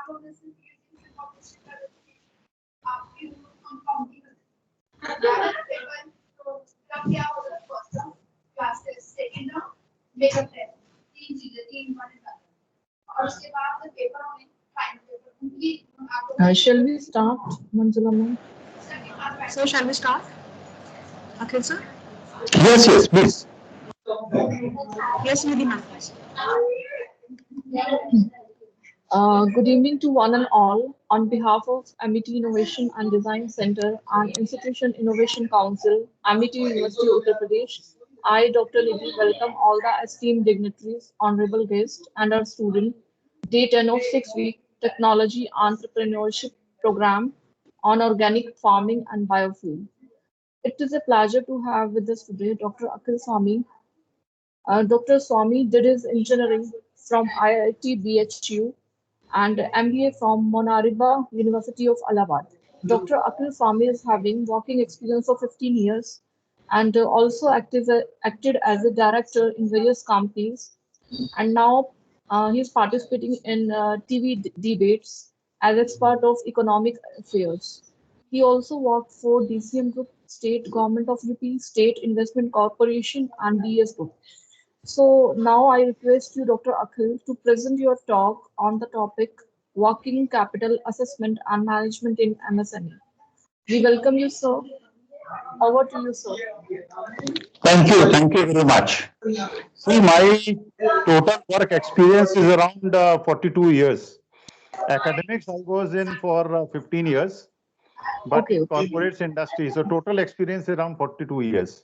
Shall we start, Manjula ma'am? So shall we start? Akhil sir? Yes, yes, please. Yes, Nidhi ma'am. Good evening to one and all. On behalf of Amity Innovation and Design Center and Institution Innovation Council, Amity University, Uttar Pradesh, I, Dr. Nidhi, welcome all the esteemed dignitaries, honorable guests, and our student, Day 10 of 6-week Technology Entrepreneurship Program on Organic Farming and Biofuel. It is a pleasure to have with us today Dr. Akhil Swami. Dr. Swami did his engineering from IIT BHU and MBA from Monariba University of Allahabad. Dr. Akhil Swami is having working experience of 15 years and also acted as a director in various companies. And now he's participating in TV debates as expert of economic affairs. He also worked for DCM Group, State Government of UP, State Investment Corporation, and DS Group. So now I request you, Dr. Akhil, to present your talk on the topic Working Capital Assessment and Management in MSME. We welcome you, sir. Over to you, sir. Thank you very much. See, my total work experience is around 42 years. Academics, I was in for 15 years, but Okay, in okay. corporates industry, so total experience is around 42 years.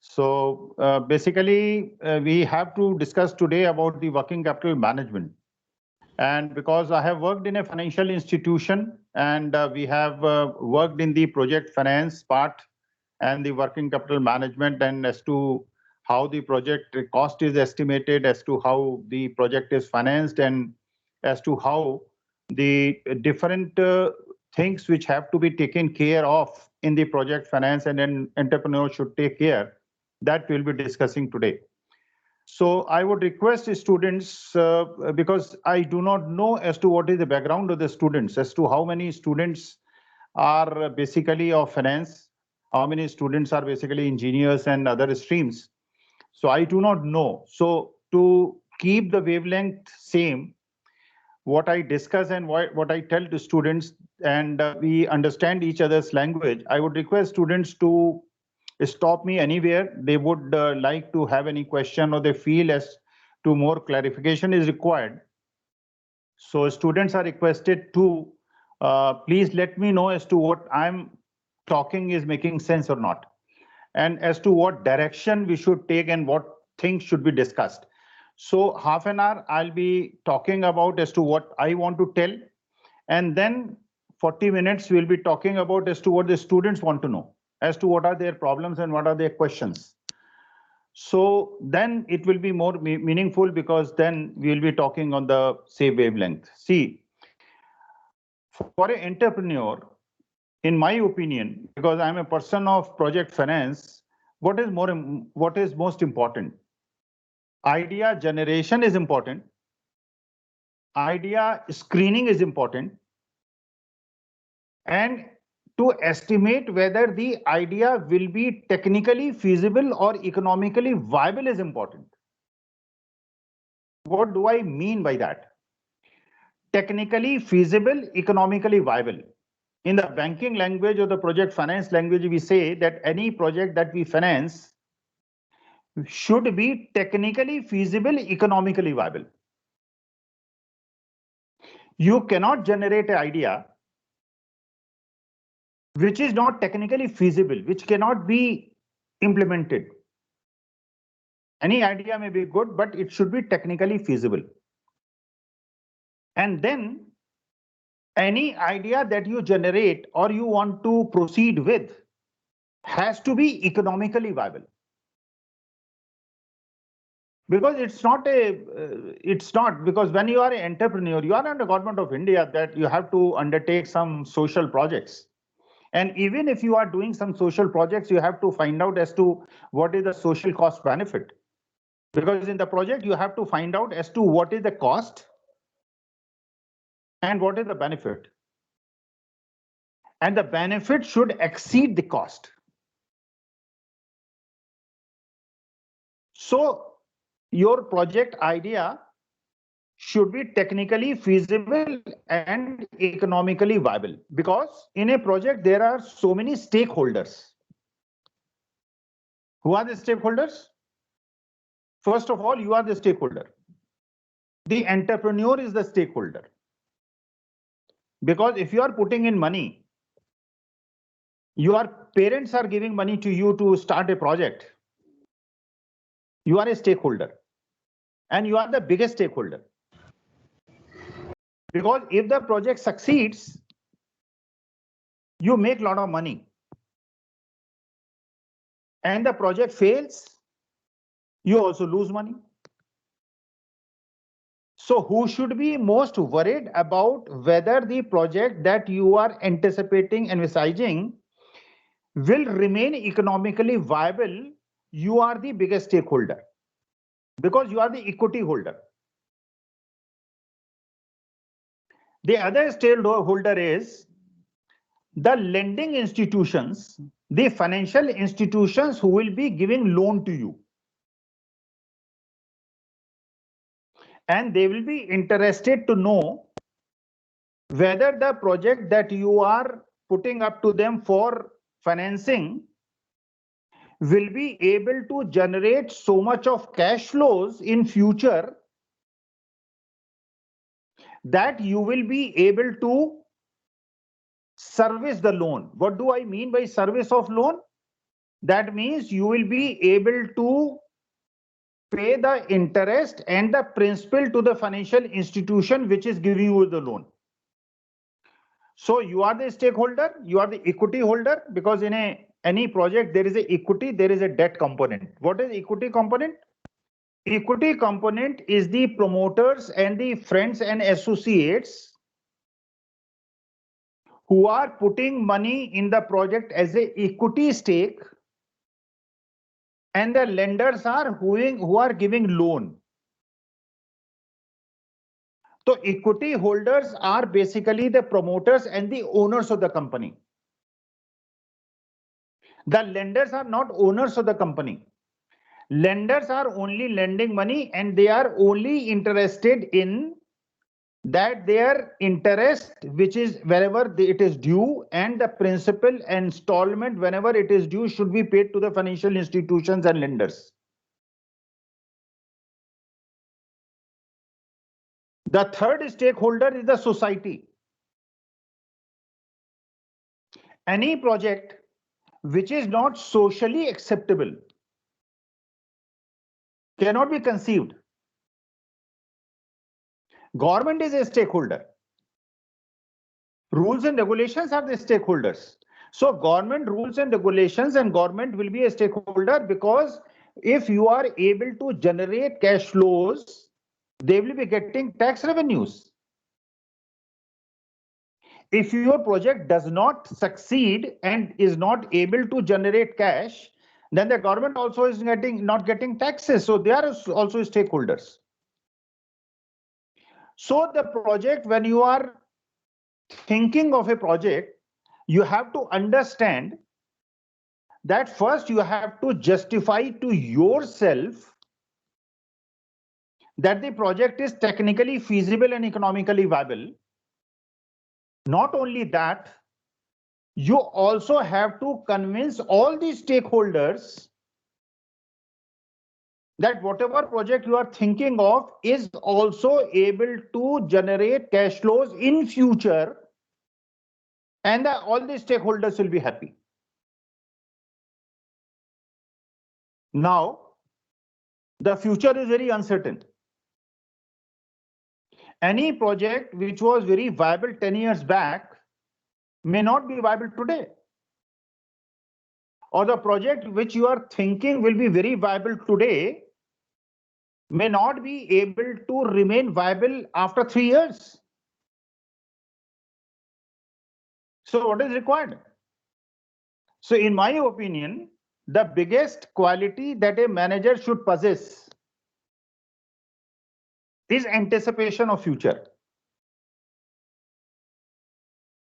So basically, we have to discuss today about the working capital management. And because I have worked in a financial institution and we have worked in the project finance part and the working capital management, and as to how the project cost is estimated, as to how the project is financed, and as to how the different things which have to be taken care of in the project finance and an entrepreneur should take care, that we'll be discussing today. So I would request students, because I do not know as to what is the background of the students, as to how many students are basically of finance, how many students are basically engineers and other streams. So I do not know. So to keep the wavelength same, what I discuss and what I tell to students, and we understand each other's language, I would request students to stop me anywhere they would like to have any question, or they feel as to more clarification is required. So students are requested to please let me know as to what I'm talking is making sense or not, and as to what direction we should take and what things should be discussed. So half an hour I'll be talking about as to what I want to tell, and then 40 minutes we'll be talking about as to what the students want to know, as to what are their problems and what are their questions. So then it will be more meaningful, because then we'll be talking on the same wavelength. See, for an entrepreneur, in my opinion, because I'm a person of project finance, what is most important? Idea generation is important. Idea screening is important. And to estimate whether the idea will be technically feasible or economically viable is important. What do I mean by that? Technically feasible, economically viable. In the banking language or the project finance language, we say that any project that we finance should be technically feasible, economically viable. You cannot generate an idea which is not technically feasible, which cannot be implemented. Any idea may be good, but it should be technically feasible. And then any idea that you generate or you want to proceed with has to be economically viable. Because it's not because when you are an entrepreneur, you are not the government of India that you have to undertake some social projects. And even if you are doing some social projects, you have to find out as to what is the social cost benefit. Because in the project, you have to find out as to what is the cost and what is the benefit. And the benefit should exceed the cost. So your project idea should be technically feasible and economically viable, because in a project there are so many stakeholders. Who are the stakeholders? First of all, you are the stakeholder. The entrepreneur is the stakeholder. Because if you are putting in money, your parents are giving money to you to start a project, you are a stakeholder, and you are the biggest stakeholder. Because if the project succeeds, you make a lot of money. And the project fails, you also lose money. So who should be most worried about whether the project that you are anticipating and envisaging will remain economically viable? You are the biggest stakeholder, because you are the equity holder. The other stakeholder is the lending institutions, the financial institutions who will be giving loan to you. And they will be interested to know whether the project that you are putting up to them for financing will be able to generate so much of cash flows in future that you will be able to service the loan. What do I mean by service of loan? That means you will be able to pay the interest and the principal to the financial institution which is giving you the loan. So you are the stakeholder, you are the equity holder, because in any project there is a equity, there is a debt component. What is equity component? Equity component is the promoters and the friends and associates who are putting money in the project as a equity stake, and the lenders are who are giving loan. So equity holders are basically the promoters and the owners of the company. The lenders are not owners of the company. Lenders are only lending money, and they are only interested in that their interest, which is wherever it is due, and the principal installment whenever it is due, should be paid to the financial institutions and lenders. The third stakeholder is the society. Any project which is not socially acceptable cannot be conceived. Government is a stakeholder. Rules and regulations are the stakeholders. So government rules and regulations, and government will be a stakeholder, because if you are able to generate cash flows, they will be getting tax revenues. If your project does not succeed and is not able to generate cash, then the government also is not getting taxes. So they are also stakeholders. So the project, when you are thinking of a project, you have to understand that first you have to justify to yourself that the project is technically feasible and economically viable. Not only that, you also have to convince all the stakeholders that whatever project you are thinking of is also able to generate cash flows in future, and all the stakeholders will be happy. Now, the future is very uncertain. Any project which was very viable 10 years back may not be viable today. Or the project which you are thinking will be very viable today may not be able to remain viable after 3 years. So what is required? So in my opinion, the biggest quality that a manager should possess is anticipation of future.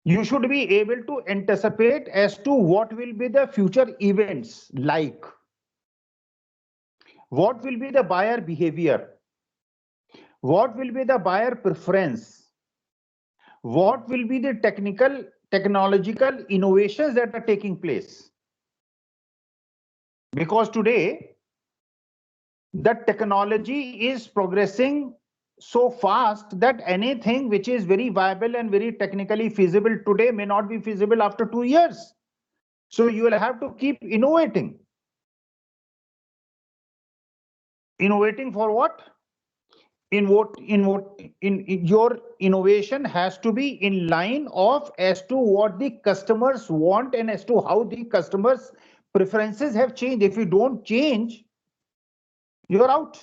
You should be able to anticipate as to what will be the future events like. What will be the buyer behavior? What will be the buyer preference? What will be the technological innovations that are taking place? Because today, the technology is progressing so fast that anything which is very viable and very technically feasible today may not be feasible after 2 years. So you will have to keep innovating. Innovating for what? In your innovation has to be in line of as to what the customers want and as to how the customers' preferences have changed. If you don't change, you're out.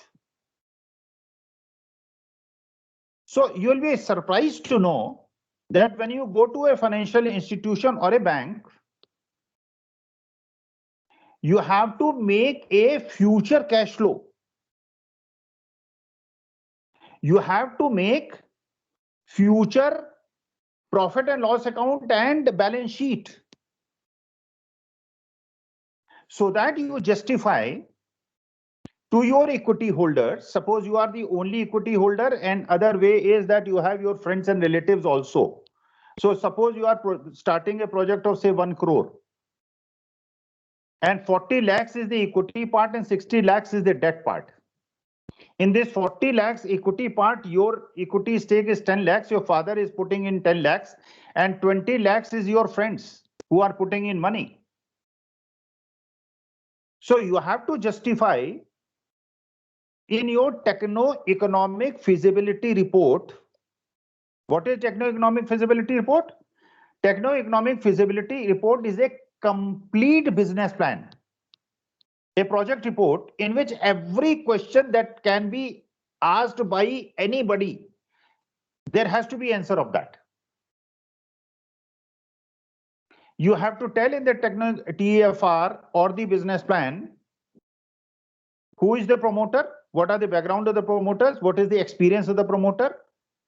So you will be surprised to know that when you go to a financial institution or a bank, you have to make a future cash flow. You have to make future profit and loss account and balance sheet, so that you justify to your equity holders. Suppose you are the only equity holder, and other way is that you have your friends and relatives also. So suppose you are starting a project of say 1 crore, and 40 lakhs is the equity part and 60 lakhs is the debt part. In this 40 lakhs equity part, your equity stake is 10 lakhs, your father is putting in 10 lakhs, and 20 lakhs is your friends who are putting in money. So you have to justify in your techno-economic feasibility report. What is techno-economic feasibility report? Techno-economic feasibility report is a complete business plan, a project report in which every question that can be asked by anybody, there has to be answer of that. You have to tell in the TEFR or the business plan, who is the promoter, what are the background of the promoters, what is the experience of the promoter,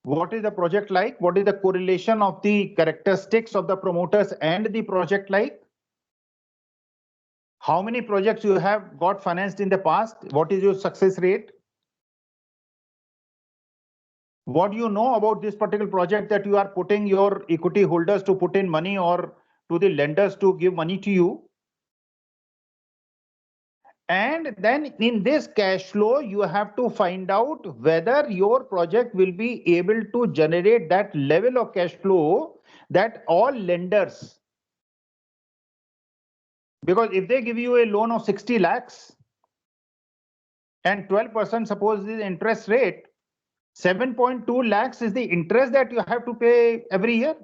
what is the project like, what is the correlation of the characteristics of the promoters and the project like, how many projects you have got financed in the past, what is your success rate, what do you know about this particular project that you are putting your equity holders to put in money or to the lenders to give money to you. And then in this cash flow, you have to find out whether your project will be able to generate that level of cash flow that all lenders, because if they give you a loan of 60 lakhs and 12% suppose is the interest rate, 7.2 lakhs is the interest that you have to pay every year.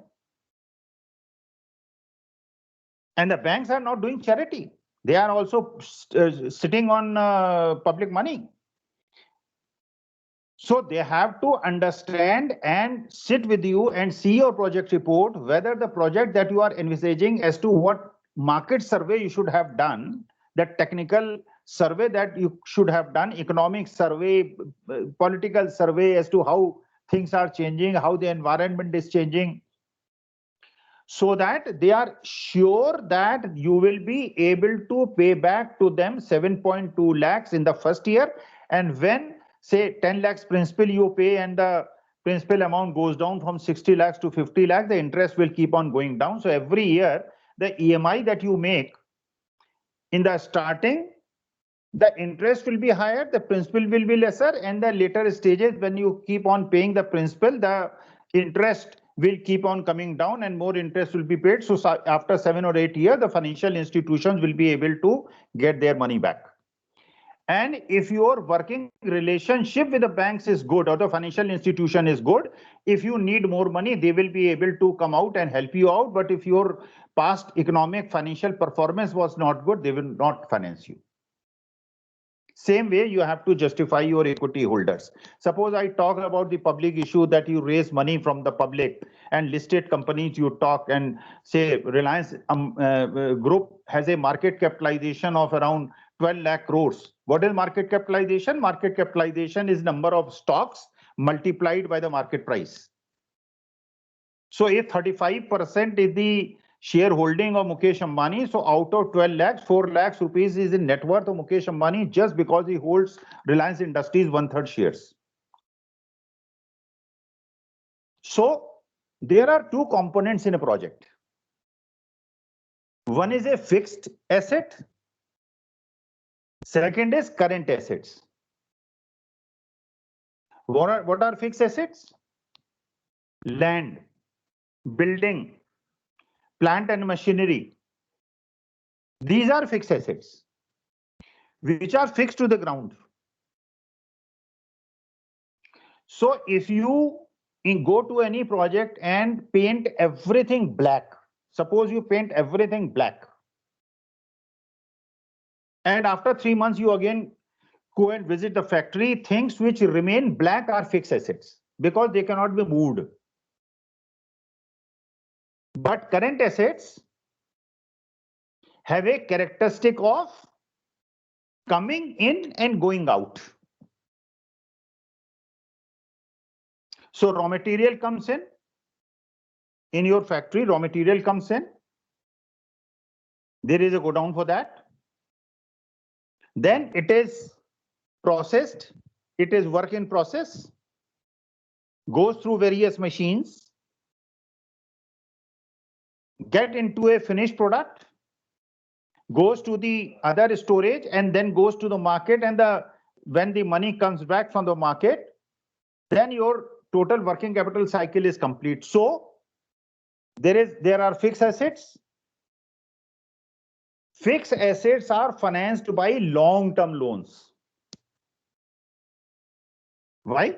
And the banks are not doing charity. They are also sitting on public money. So they have to understand and sit with you and see your project report, whether the project that you are envisaging as to what market survey you should have done, the technical survey that you should have done, economic survey, political survey as to how things are changing, how the environment is changing, so that they are sure that you will be able to pay back to them 7.2 lakhs in the first year. And when say 10 lakhs principal you pay and the principal amount goes down from 60 lakhs to 50 lakhs, the interest will keep on going down. So every year, the EMI that you make in the starting, the interest will be higher, the principal will be lesser, and the later stages when you keep on paying the principal, the interest will keep on coming down and more interest will be paid. So after 7 or 8 years, the financial institutions will be able to get their money back. And if your working relationship with the banks is good or the financial institution is good, if you need more money, they will be able to come out and help you out. But if your past economic financial performance was not good, they will not finance you. Same way, you have to justify your equity holders. Suppose I talk about the public issue that you raise money from the public and listed companies, you talk and say Reliance Group has a market capitalization of around 12 lakh crores. What is market capitalization? Market capitalization is number of stocks multiplied by the market price. So if 35% is the shareholding of Mukesh Ambani, so out of 12 lakhs, 4 lakhs rupees is in net worth of Mukesh Ambani just because he holds Reliance Industries 1/3 shares. So there are two components in a project. One is a fixed asset. Second is current assets. What are fixed assets? Land, building, plant and machinery. These are fixed assets, which are fixed to the ground. So if you go to any project and paint everything black, suppose you paint everything black, and after 3 months you again go and visit the factory, things which remain black are fixed assets because they cannot be moved. But current assets have a characteristic of coming in and going out. So raw material comes in your factory, raw material comes in. There is a godown for that. Then it is processed. It is work in process, goes through various machines, get into a finished product, goes to the other storage, and then goes to the market. And when the money comes back from the market, then your total working capital cycle is complete. So there are fixed assets. Fixed assets are financed by long-term loans. Why?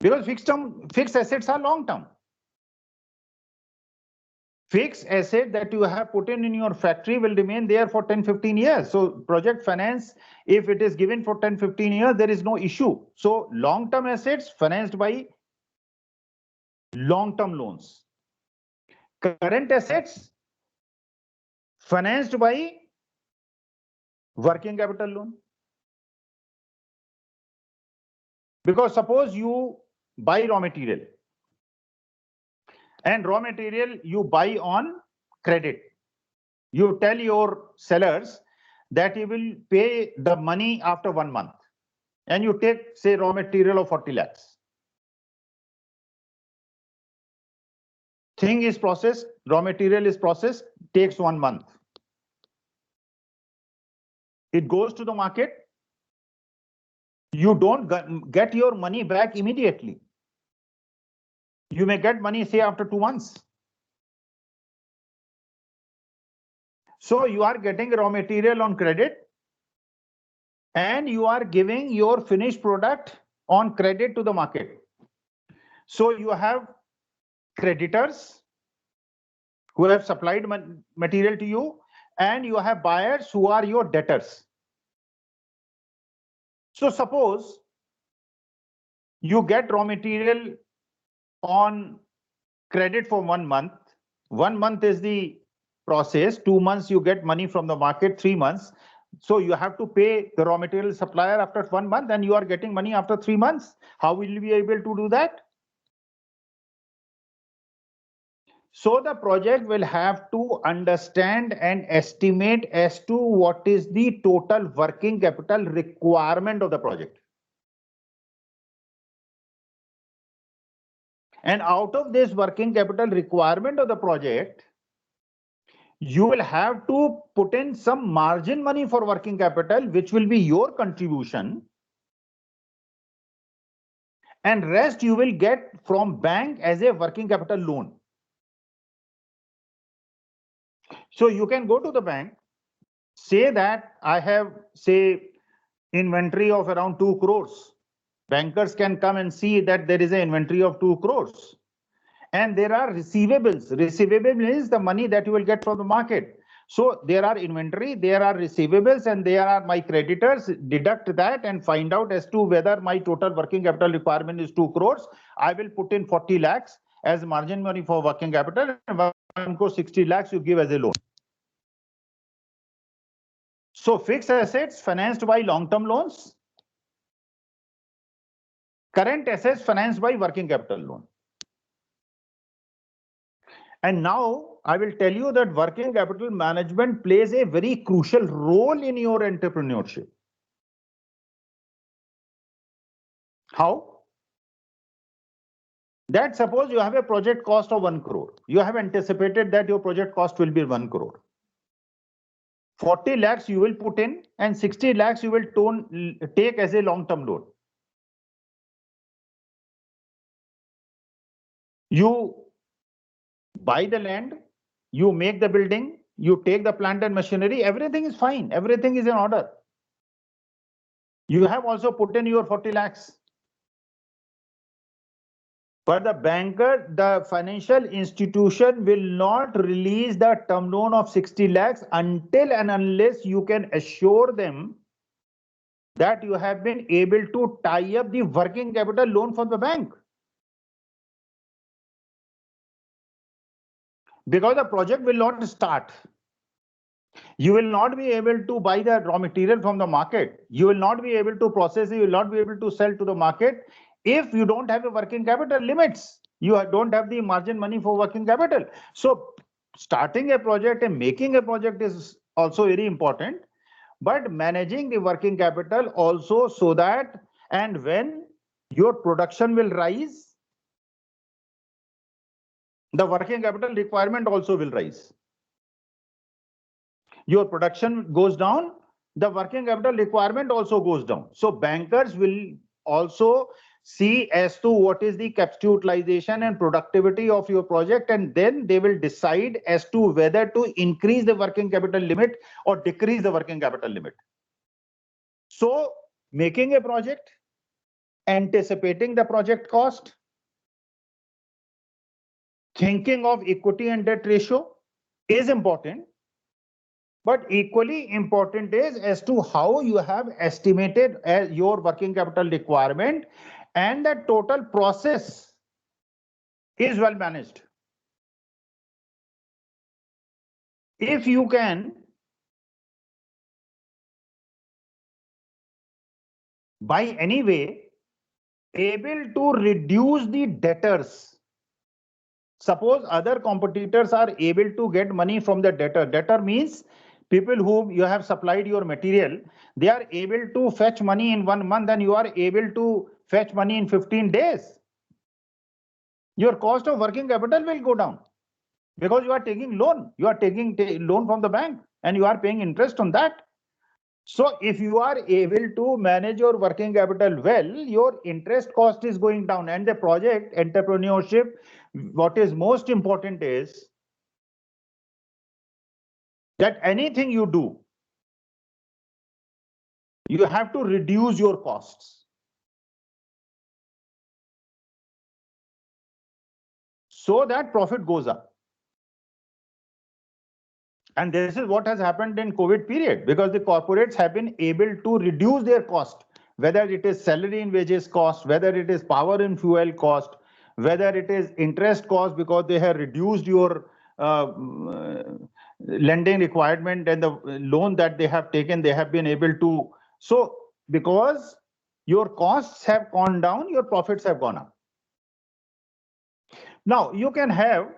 Because fixed assets are long-term. Fixed asset that you have put in your factory will remain there for 10-15 years. So project finance, if it is given for 10-15 years, there is no issue. So long-term assets financed by long-term loans. Current assets financed by working capital loan. Because suppose you buy raw material, and raw material you buy on credit. You tell your sellers that you will pay the money after 1 month, and you take, say, raw material of 40 lakhs. Thing is processed, raw material is processed, takes 1 month. It goes to the market. You don't get your money back immediately. You may get money, say, after 2 months. So you are getting raw material on credit, and you are giving your finished product on credit to the market. So you have creditors who have supplied material to you, and you have buyers who are your debtors. So suppose you get raw material on credit for 1 month. 1 month is the process. 2 months you get money from the market, 3 months. So you have to pay the raw material supplier after 1 month, and you are getting money after 3 months. How will you be able to do that? So the project will have to understand and estimate as to what is the total working capital requirement of the project. And out of this working capital requirement of the project, you will have to put in some margin money for working capital, which will be your contribution. And rest you will get from bank as a working capital loan. So you can go to the bank, say that I have, say, inventory of around 2 crores. Bankers can come and see that there is an inventory of 2 crores. And there are receivables. Receivable is the money that you will get from the market. So there are inventory, there are receivables, and there are my creditors. Deduct that and find out as to whether my total working capital requirement is 2 crores. I will put in 40 lakhs as margin money for working capital, and 1 crore 60 lakhs you give as a loan. So fixed assets financed by long-term loans. Current assets financed by working capital loan. And now I will tell you that working capital management plays a very crucial role in your entrepreneurship. How? That suppose you have a project cost of 1 crore. You have anticipated that your project cost will be 1 crore. 40 lakhs you will put in and 60 lakhs you will take as a long-term loan. You buy the land, you make the building, you take the plant and machinery, everything is fine, everything is in order. You have also put in your 40 lakhs. But the banker, the financial institution will not release the term loan of 60 lakhs until and unless you can assure them that you have been able to tie up the working capital loan from the bank. Because the project will not start. You will not be able to buy the raw material from the market. You will not be able to process it. You will not be able to sell to the market if you don't have a working capital limits. You don't have the margin money for working capital. So starting a project and making a project is also very important, but managing the working capital also, so that and when your production will rise, the working capital requirement also will rise. Your production goes down, the working capital requirement also goes down. So bankers will also see as to what is the capacity utilization and productivity of your project, and then they will decide as to whether to increase the working capital limit or decrease the working capital limit. So making a project, anticipating the project cost, thinking of equity and debt ratio is important. But equally important is as to how you have estimated your working capital requirement, and the total process is well managed. If you can by any way able to reduce the debtors, suppose other competitors are able to get money from the debtor. Debtor means people whom you have supplied your material, they are able to fetch money in 1 month and you are able to fetch money in 15 days. Your cost of working capital will go down because you are taking loan. You are taking loan from the bank and you are paying interest on that. So if you are able to manage your working capital well, your interest cost is going down. And the project entrepreneurship, what is most important is that anything you do, you have to reduce your costs. So that profit goes up. And this is what has happened in COVID period, because the corporates have been able to reduce their cost, whether it is salary and wages cost, whether it is power and fuel cost, whether it is interest cost, because they have reduced your lending requirement and the loan that they have taken, they have been able to. So because your costs have gone down, your profits have gone up. Now you can have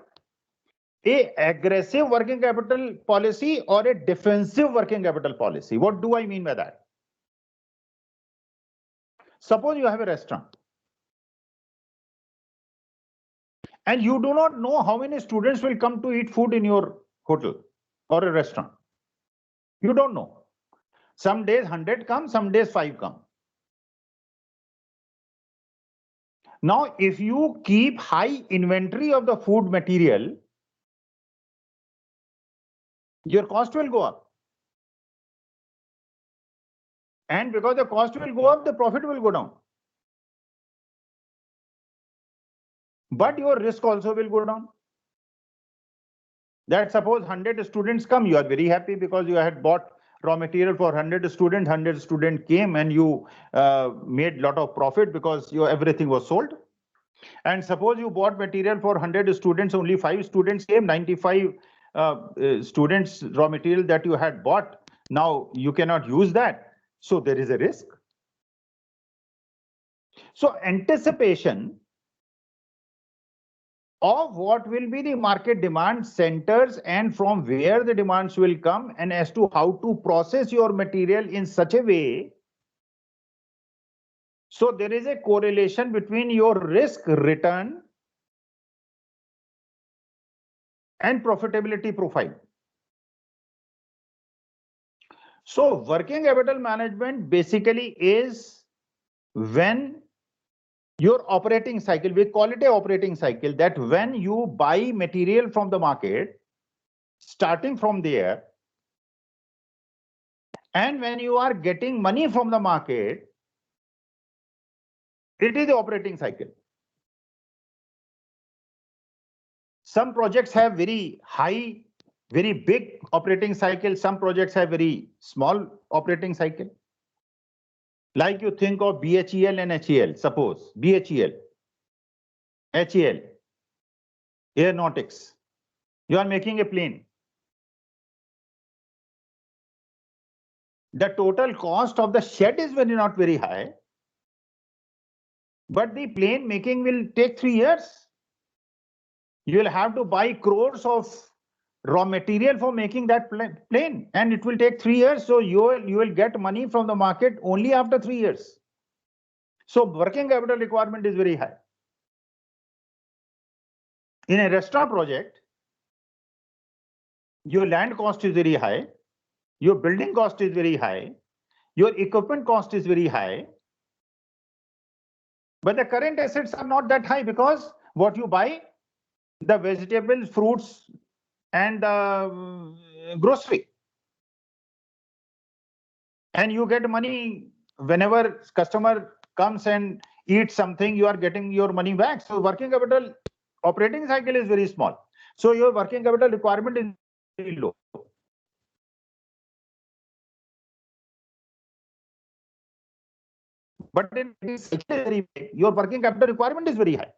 a aggressive working capital policy or a defensive working capital policy. What do I mean by that? Suppose you have a restaurant and you do not know how many students will come to eat food in your hotel or a restaurant. You don't know. Some days 100 come, some days 5 come. Now, if you keep high inventory of the food material, your cost will go up. And because the cost will go up, the profit will go down. But your risk also will go down. That suppose 100 students come, you are very happy because you had bought raw material for 100 students, 100 students came and you made lot of profit because your everything was sold. And suppose you bought material for 100 students, only 5 students came, 95 students raw material that you had bought, now you cannot use that. So there is a risk. So anticipation of what will be the market demand centers and from where the demands will come, and as to how to process your material in such a way so there is a correlation between your risk return and profitability profile. So working capital management basically is when your operating cycle, we call it a operating cycle, that when you buy material from the market, starting from there, and when you are getting money from the market, it is the operating cycle. Some projects have very high, very big operating cycle. Some projects have very small operating cycle. Like you think of BHEL and HEL, suppose BHEL, HEL, aeronautics. You are making a plane. The total cost of the shed is not very high, but the plane making will take 3 years. You will have to buy crores of raw material for making that plane, and it will take 3 years. So you will get money from the market only after 3 years. So working capital requirement is very high. In a restaurant project, your land cost is very high, your building cost is very high, your equipment cost is very high, but the current assets are not that high because what you buy, the vegetables, fruits, and grocery, and you get money whenever customer comes and eats something, you are getting your money back. So working capital operating cycle is very small. So your working capital requirement is very low. But in your working capital requirement is very high.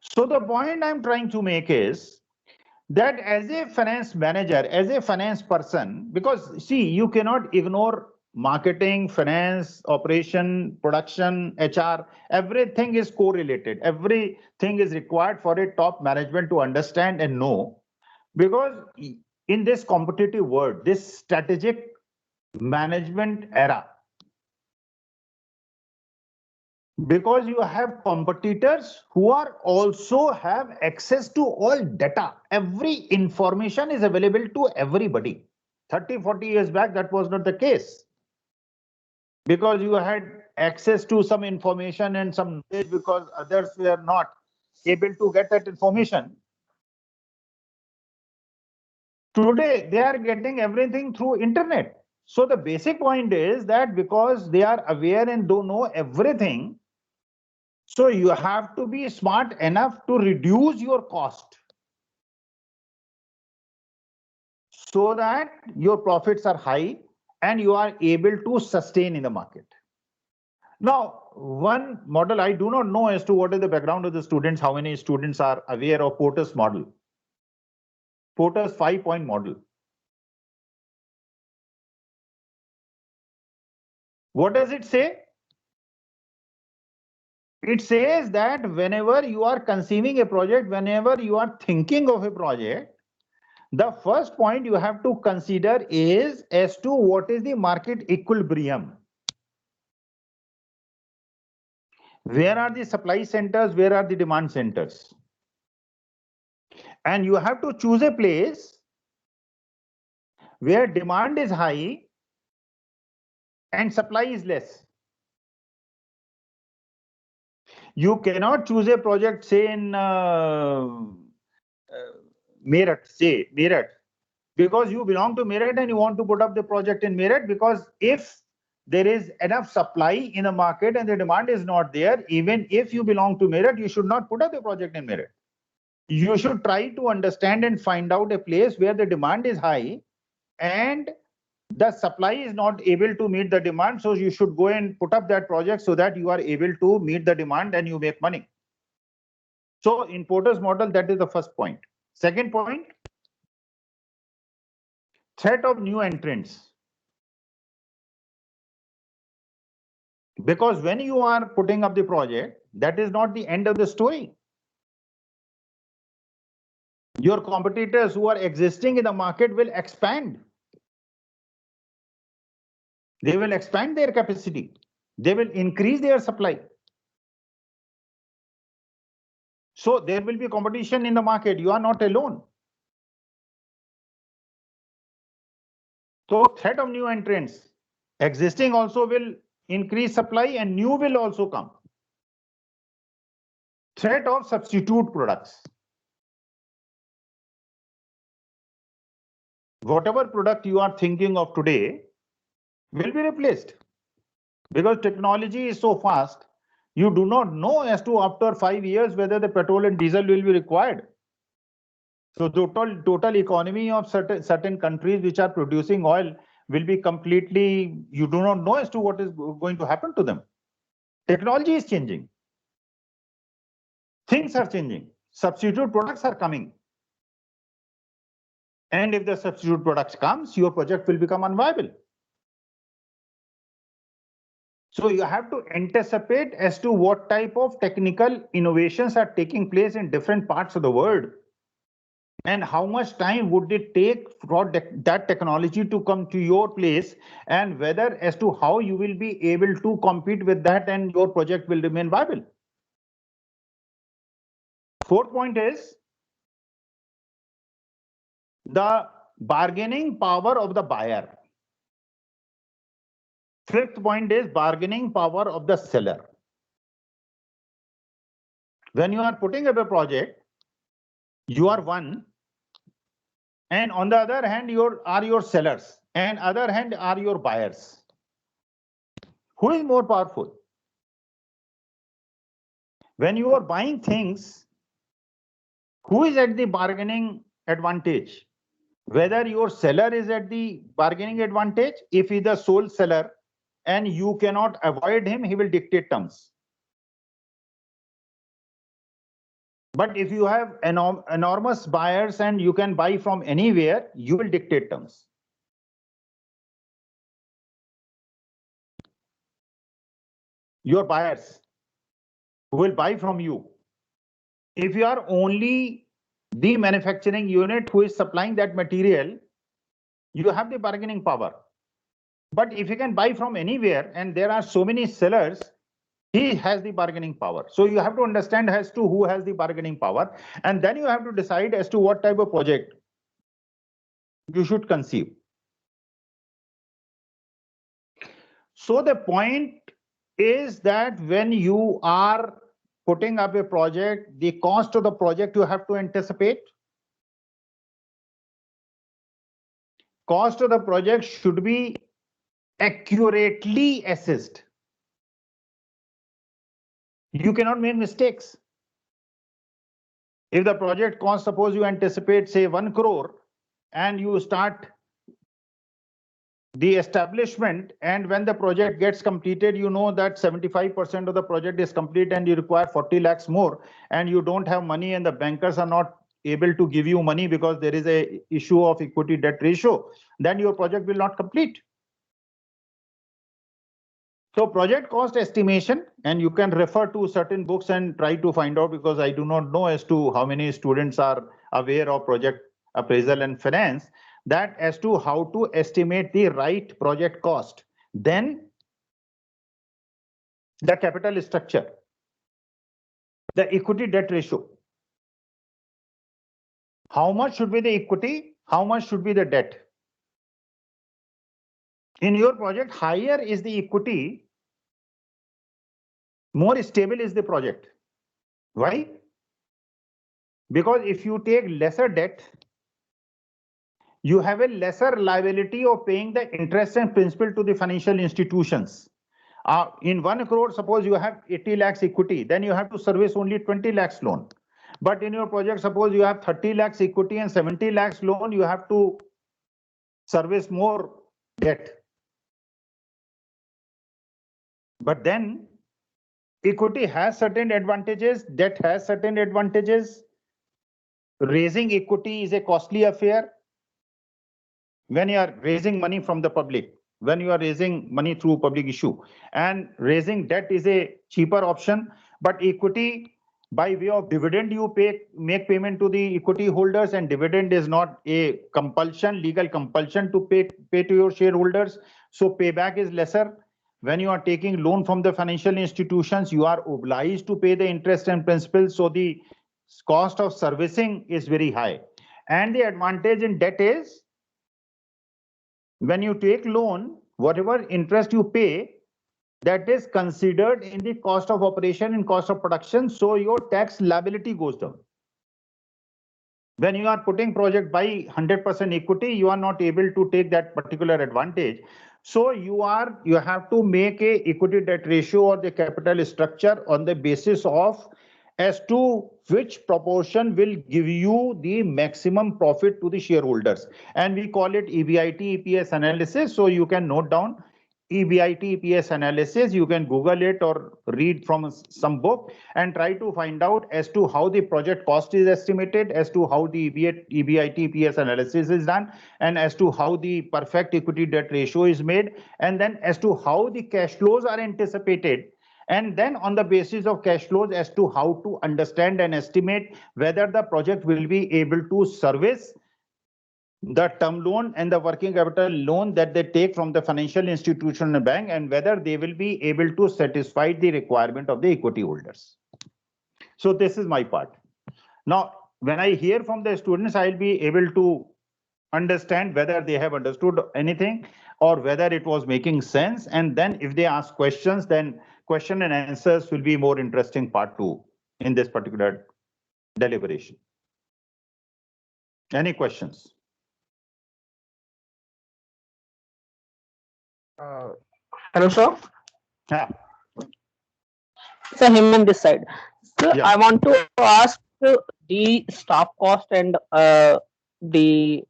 So the point I'm trying to make is that as a finance manager, as a finance person, because see, you cannot ignore marketing, finance, operation, production, HR, everything is correlated. Everything is required for a top management to understand and know, because in this competitive world, this strategic management era, because you have competitors who are also have access to all data, every information is available to everybody. 30-40 years back, that was not the case, because you had access to some information and some knowledge because others were not able to get that information. Today they are getting everything through internet. So the basic point is that because they are aware and don't know everything, so you have to be smart enough to reduce your cost so that your profits are high and you are able to sustain in the market. Now, one model, I do not know as to what is the background of the students, how many students are aware of Porter's model, Porter's 5-point model. What does it say? It says that whenever you are conceiving a project, whenever you are thinking of a project, the first point you have to consider is as to what is the market equilibrium. Where are the supply centers? Where are the demand centers? And you have to choose a place where demand is high and supply is less. You cannot choose a project, say in Meerut, because you belong to Meerut and you want to put up the project in Meerut, because if there is enough supply in the market and the demand is not there, even if you belong to Meerut, you should not put up the project in Meerut. You should try to understand and find out a place where the demand is high and the supply is not able to meet the demand. So you should go and put up that project so that you are able to meet the demand and you make money. So in Porter's model, that is the first point. Second point, threat of new entrants. Because when you are putting up the project, that is not the end of the story. Your competitors who are existing in the market will expand. They will expand their capacity. They will increase their supply. So there will be competition in the market. You are not alone. So threat of new entrants. Existing also will increase supply and new will also come. Threat of substitute products. Whatever product you are thinking of today will be replaced. Because technology is so fast, you do not know as to after 5 years whether the petrol and diesel will be required. So total economy of certain countries which are producing oil will be completely, you do not know as to what is going to happen to them. Technology is changing. Things are changing. Substitute products are coming. And if the substitute products comes, your project will become unviable. So you have to anticipate as to what type of technical innovations are taking place in different parts of the world. And how much time would it take for that technology to come to your place, and whether as to how you will be able to compete with that and your project will remain viable. Fourth point is the bargaining power of the buyer. Fifth point is bargaining power of the seller. When you are putting up a project, you are one, and on the other hand, are your sellers, and other hand are your buyers. Who is more powerful? When you are buying things, who is at the bargaining advantage? Whether your seller is at the bargaining advantage, if he is the sole seller and you cannot avoid him, he will dictate terms. But if you have enormous buyers and you can buy from anywhere, you will dictate terms. Your buyers who will buy from you. If you are only the manufacturing unit who is supplying that material, you have the bargaining power. But if you can buy from anywhere and there are so many sellers, he has the bargaining power. So you have to understand as to who has the bargaining power, and then you have to decide as to what type of project you should conceive. So the point is that when you are putting up a project, the cost of the project you have to anticipate. Cost of the project should be accurately assessed. You cannot make mistakes. If the project cost, suppose you anticipate say 1 crore and you start the establishment, and when the project gets completed, you know that 75% of the project is complete and you require 40 lakhs more, and you don't have money and the bankers are not able to give you money because there is a issue of equity debt ratio, then your project will not complete. So project cost estimation, and you can refer to certain books and try to find out, because I do not know as to how many students are aware of project appraisal and finance, that as to how to estimate the right project cost. Then the capital structure, the equity debt ratio. How much should be the equity? How much should be the debt? In your project, higher is the equity, more stable is the project. Why? Because if you take lesser debt, you have a lesser liability of paying the interest and principal to the financial institutions. In 1 crore, suppose you have 80 lakhs equity, then you have to service only 20 lakhs loan. But in your project, suppose you have 30 lakhs equity and 70 lakhs loan, you have to service more debt. But then equity has certain advantages, debt has certain advantages. Raising equity is a costly affair when you are raising money from the public, when you are raising money through public issue, and raising debt is a cheaper option. But equity, By way of dividend, you make payment to the equity holders, and dividend is not a compulsion, legal compulsion to pay to your shareholders. So payback is lesser. When you are taking loan from the financial institutions, you are obliged to pay the interest and principal. So the cost of servicing is very high. And the advantage in debt is when you take loan, whatever interest you pay, that is considered in the cost of operation and cost of production. So your tax liability goes down. When you are putting project by 100% equity, you are not able to take that particular advantage. So you have to make a equity debt ratio or the capital structure on the basis of as to which proportion will give you the maximum profit to the shareholders. And we call it EBIT EPS analysis. So you can note down EBIT EPS analysis. You can Google it or read from some book and try to find out as to how the project cost is estimated, as to how the EBIT EPS analysis is done, and as to how the perfect equity debt ratio is made, and then as to how the cash flows are anticipated. And then on the basis of cash flows as to how to understand and estimate whether the project will be able to service the term loan and the working capital loan that they take from the financial institution and bank, and whether they will be able to satisfy the requirement of the equity holders. So this is my part. Now, when I hear from the students, I'll be able to understand whether they have understood anything or whether it was making sense. And then if they ask questions, then question and answers will be more interesting part 2 in this particular deliberation. Any questions? Hello, sir. Yeah. So him on this side. So Yeah. I want to ask the staff cost and the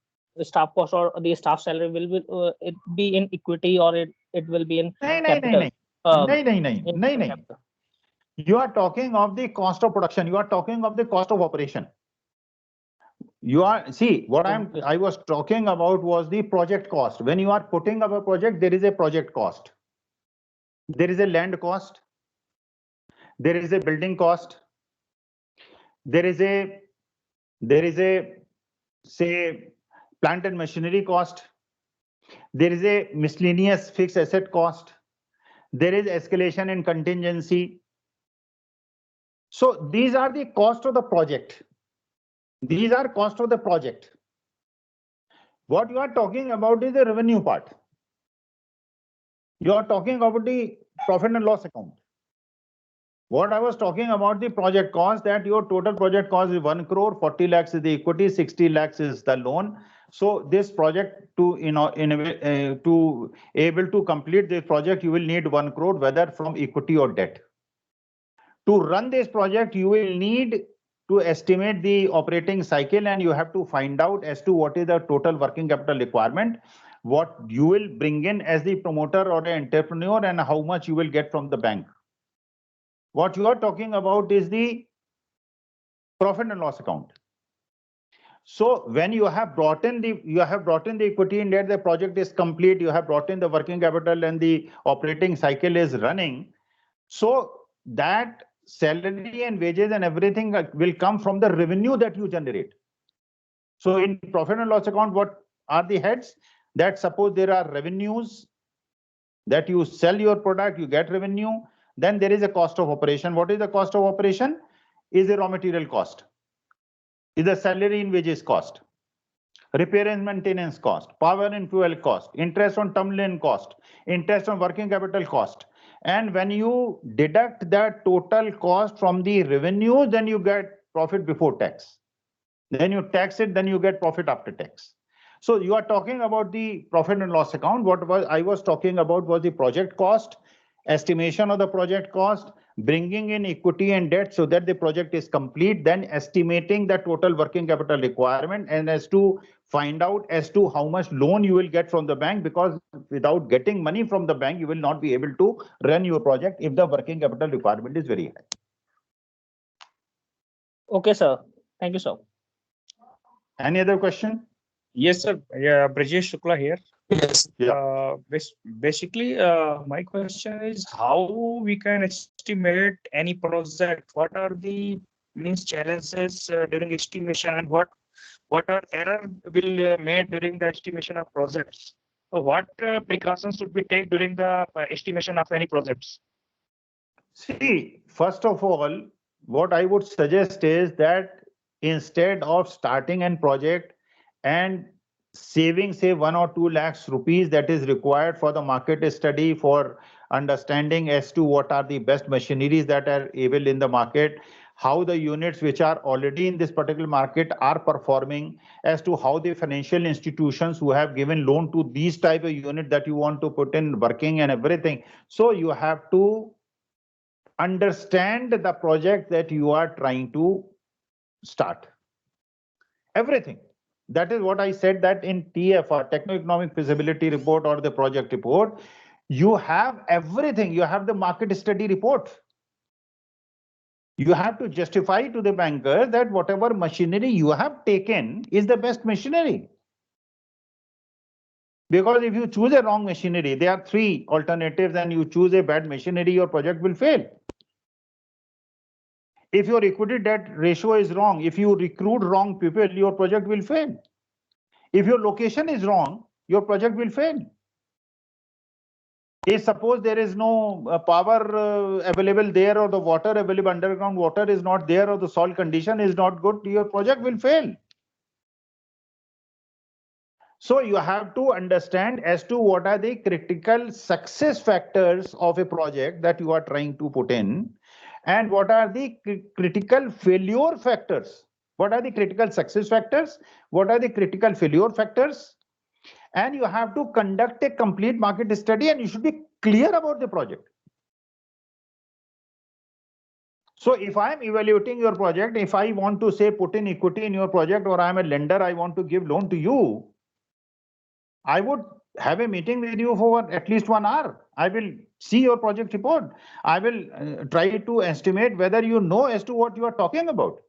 staff cost or the staff salary will it be in equity or it will be in capital? No. You are talking of the cost of production. You are talking of the cost of operation. You are see what I was talking about was the project cost. When you are putting up a project, there is a project cost. There is a land cost. There is a building cost. There is a say plant and machinery cost. There is a miscellaneous fixed asset cost. There is escalation and contingency. So these are the cost of the project. These are cost of the project. What you are talking about is the revenue part. You are talking about the profit and loss account. What I was talking about the project cost, that your total project cost is 1 crore, 40 lakhs is the equity, 60 lakhs is the loan. So this project to able to complete this project, you will need 1 crore, whether from equity or debt. To run this project, you will need to estimate the operating cycle, and you have to find out as to what is the total working capital requirement, what you will bring in as the promoter or an entrepreneur, and how much you will get from the bank. What you are talking about is the profit and loss account. So when you have brought in the equity in debt, the project is complete, you have brought in the working capital and the operating cycle is running. So that salary and wages and everything will come from the revenue that you generate. So in profit and loss account, what are the heads? That suppose there are revenues that you sell your product, you get revenue. Then there is a cost of operation. What is the cost of operation? Is the raw material cost, is the salary and wages cost, repair and maintenance cost, power and fuel cost, interest on term loan cost, interest on working capital cost. And when you deduct that total cost from the revenue, then you get profit before tax. Then you tax it, then you get profit after tax. So you are talking about the profit and loss account. I was talking about was the project cost, estimation of the project cost, bringing in equity and debt so that the project is complete, then estimating the total working capital requirement, and as to find out as to how much loan you will get from the bank, because without getting money from the bank, you will not be able to run your project if the working capital requirement is very high. Okay, sir. Thank you, sir. Any other question? Yes, sir. Yeah, Brajesh Shukla here. Yes. Yeah. Basically, my question is how we can estimate any project? What are the means challenges during estimation, and what are error will made during the estimation of projects? So what precautions should we take during the estimation of any projects? See, first of all, what I would suggest is that instead of starting a project and saving, say, 1 or 2 lakhs rupees that is required for the market study for understanding as to what are the best machineries that are available in the market, how the units which are already in this particular market are performing, as to how the financial institutions who have given loan to these type of unit that you want to put in working and everything. So you have to understand the project that you are trying to start. Everything. That is what I said, that in TFR, Techno-Economic Feasibility Report, or the project report, you have everything. You have the market study report. You have to justify to the banker that whatever machinery you have taken is the best machinery. Because if you choose a wrong machinery, there are 3 alternatives, and you choose a bad machinery, your project will fail. If your equity debt ratio is wrong, if you recruit wrong people, your project will fail. If your location is wrong, your project will fail. If suppose there is no power available there, or the water available, underground water is not there, or the soil condition is not good, your project will fail. So you have to understand as to what are the critical success factors of a project that you are trying to put in, and what are the critical failure factors. What are the critical success factors? What are the critical failure factors? And you have to conduct a complete market study, and you should be clear about the project. So if I am evaluating your project, if I want to say put in equity in your project, or I am a lender, I want to give loan to you, I would have a meeting with you for at least 1 hour. I will see your project report. I will try to estimate whether you know as to what you are talking about.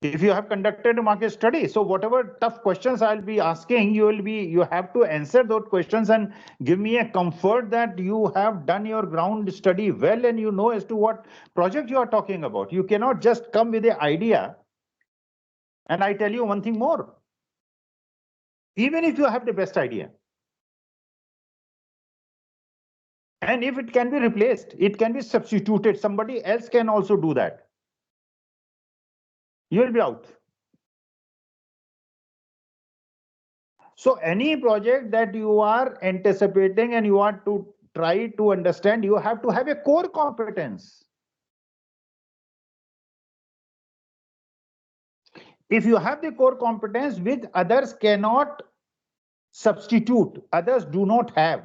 If you have conducted a market study, so whatever tough questions I'll be asking, you have to answer those questions and give me a comfort that you have done your ground study well and you know as to what project you are talking about. You cannot just come with the idea. And I tell you one thing more. Even if you have the best idea, and if it can be replaced, it can be substituted, somebody else can also do that, you will be out. So any project that you are anticipating and you want to try to understand, you have to have a core competence. If you have the core competence which others cannot substitute, others do not have,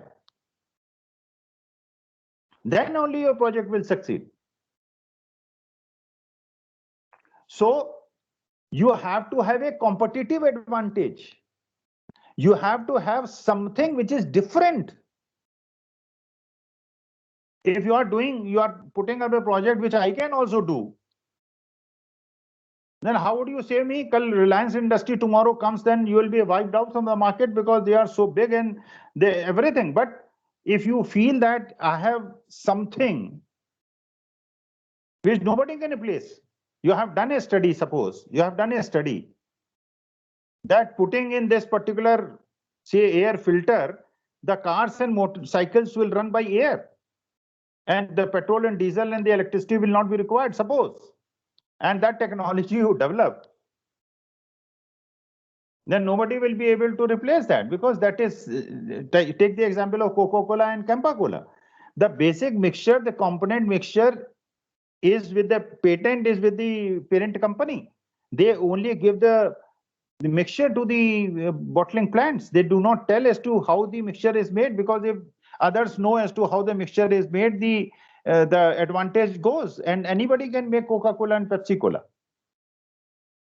then only your project will succeed. So you have to have a competitive advantage. You have to have something which is different. If you are putting up a project which I can also do, then how would you say me, Kal Reliance Industry tomorrow comes, then you will be wiped out from the market because they are so big and they everything. But if you feel that I have something which nobody can replace, you have done a study, suppose you have done a study that putting in this particular, say, air filter, the cars and motorcycles will run by air, and the petrol and diesel and the electricity will not be required, suppose, and that technology you develop, then nobody will be able to replace that, because that is, take the example of Coca-Cola and Campa-Cola. The basic mixture, the component mixture is with the patent, is with the parent company. They only give the mixture to the bottling plants. They do not tell as to how the mixture is made, because if others know as to how the mixture is made, the advantage goes, and anybody can make Coca-Cola and Pepsi-Cola.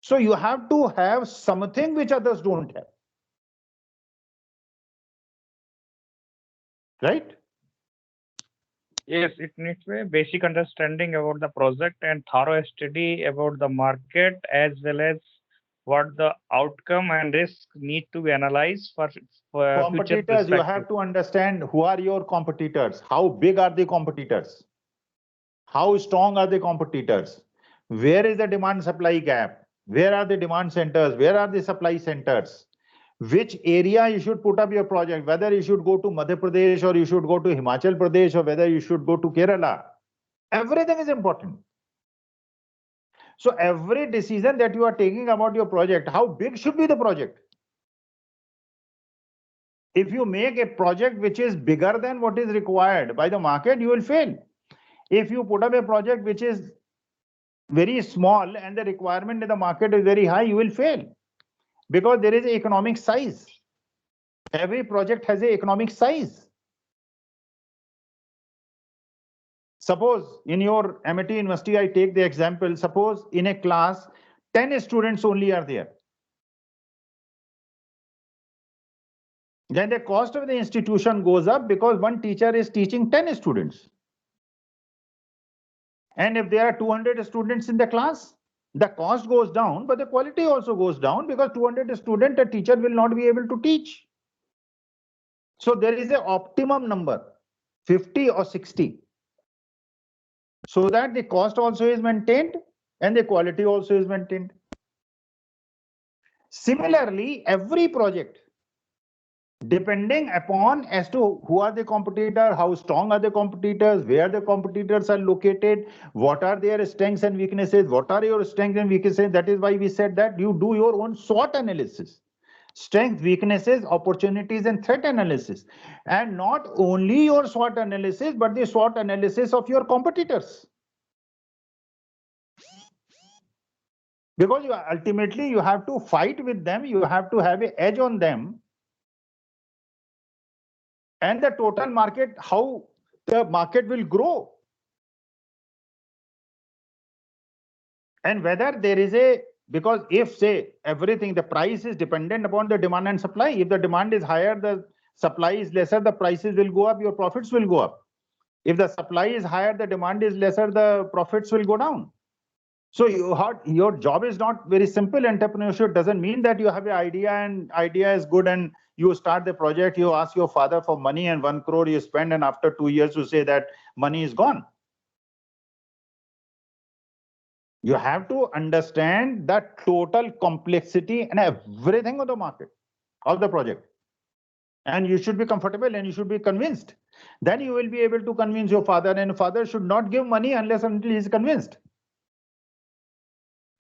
So you have to have something which others don't have. Right? Yes, it needs a basic understanding about the project and thorough study about the market, as well as what the outcome and risk need to be analyzed for future Competitors, you perspective. have to understand who are your competitors, how big are the competitors, how strong are the competitors, where is the demand supply gap, where are the demand centers, where are the supply centers, which area you should put up your project, whether you should go to Madhya Pradesh or you should go to Himachal Pradesh or whether you should go to Kerala. Everything is important. So every decision that you are taking about your project, how big should be the project? If you make a project which is bigger than what is required by the market, you will fail. If you put up a project which is very small and the requirement in the market is very high, you will fail because there is an economic size. Every project has an economic size. Suppose in your MIT University, I take the example, suppose in a class, 10 students only are there. Then the cost of the institution goes up because one teacher is teaching 10 students. And if there are 200 students in the class, the cost goes down, but the quality also goes down because 200 students, a teacher will not be able to teach. So there is an optimum number, 50 or 60, so that the cost also is maintained and the quality also is maintained. Similarly, every project, depending upon as to who are the competitor, how strong are the competitors, where the competitors are located, what are their strengths and weaknesses, what are your strengths and weaknesses. That is why we said that you do your own SWOT analysis, strengths, weaknesses, opportunities and threat analysis, and not only your SWOT analysis, but the SWOT analysis of your competitors. Because ultimately you have to fight with them, you have to have an edge on them. And the total market, how the market will grow. And whether there is a, because if say everything, the price is dependent upon the demand and supply. If the demand is higher, the supply is lesser, the prices will go up, your profits will go up. If the supply is higher, the demand is lesser, the profits will go down. So your job is not very simple. Entrepreneurship doesn't mean that you have an idea and idea is good and you start the project, you ask your father for money and 1 crore you spend, and after 2 years you say that money is gone. You have to understand the total complexity and everything of the market, of the project. And you should be comfortable and you should be convinced. Then you will be able to convince your father, and father should not give money unless until he is convinced.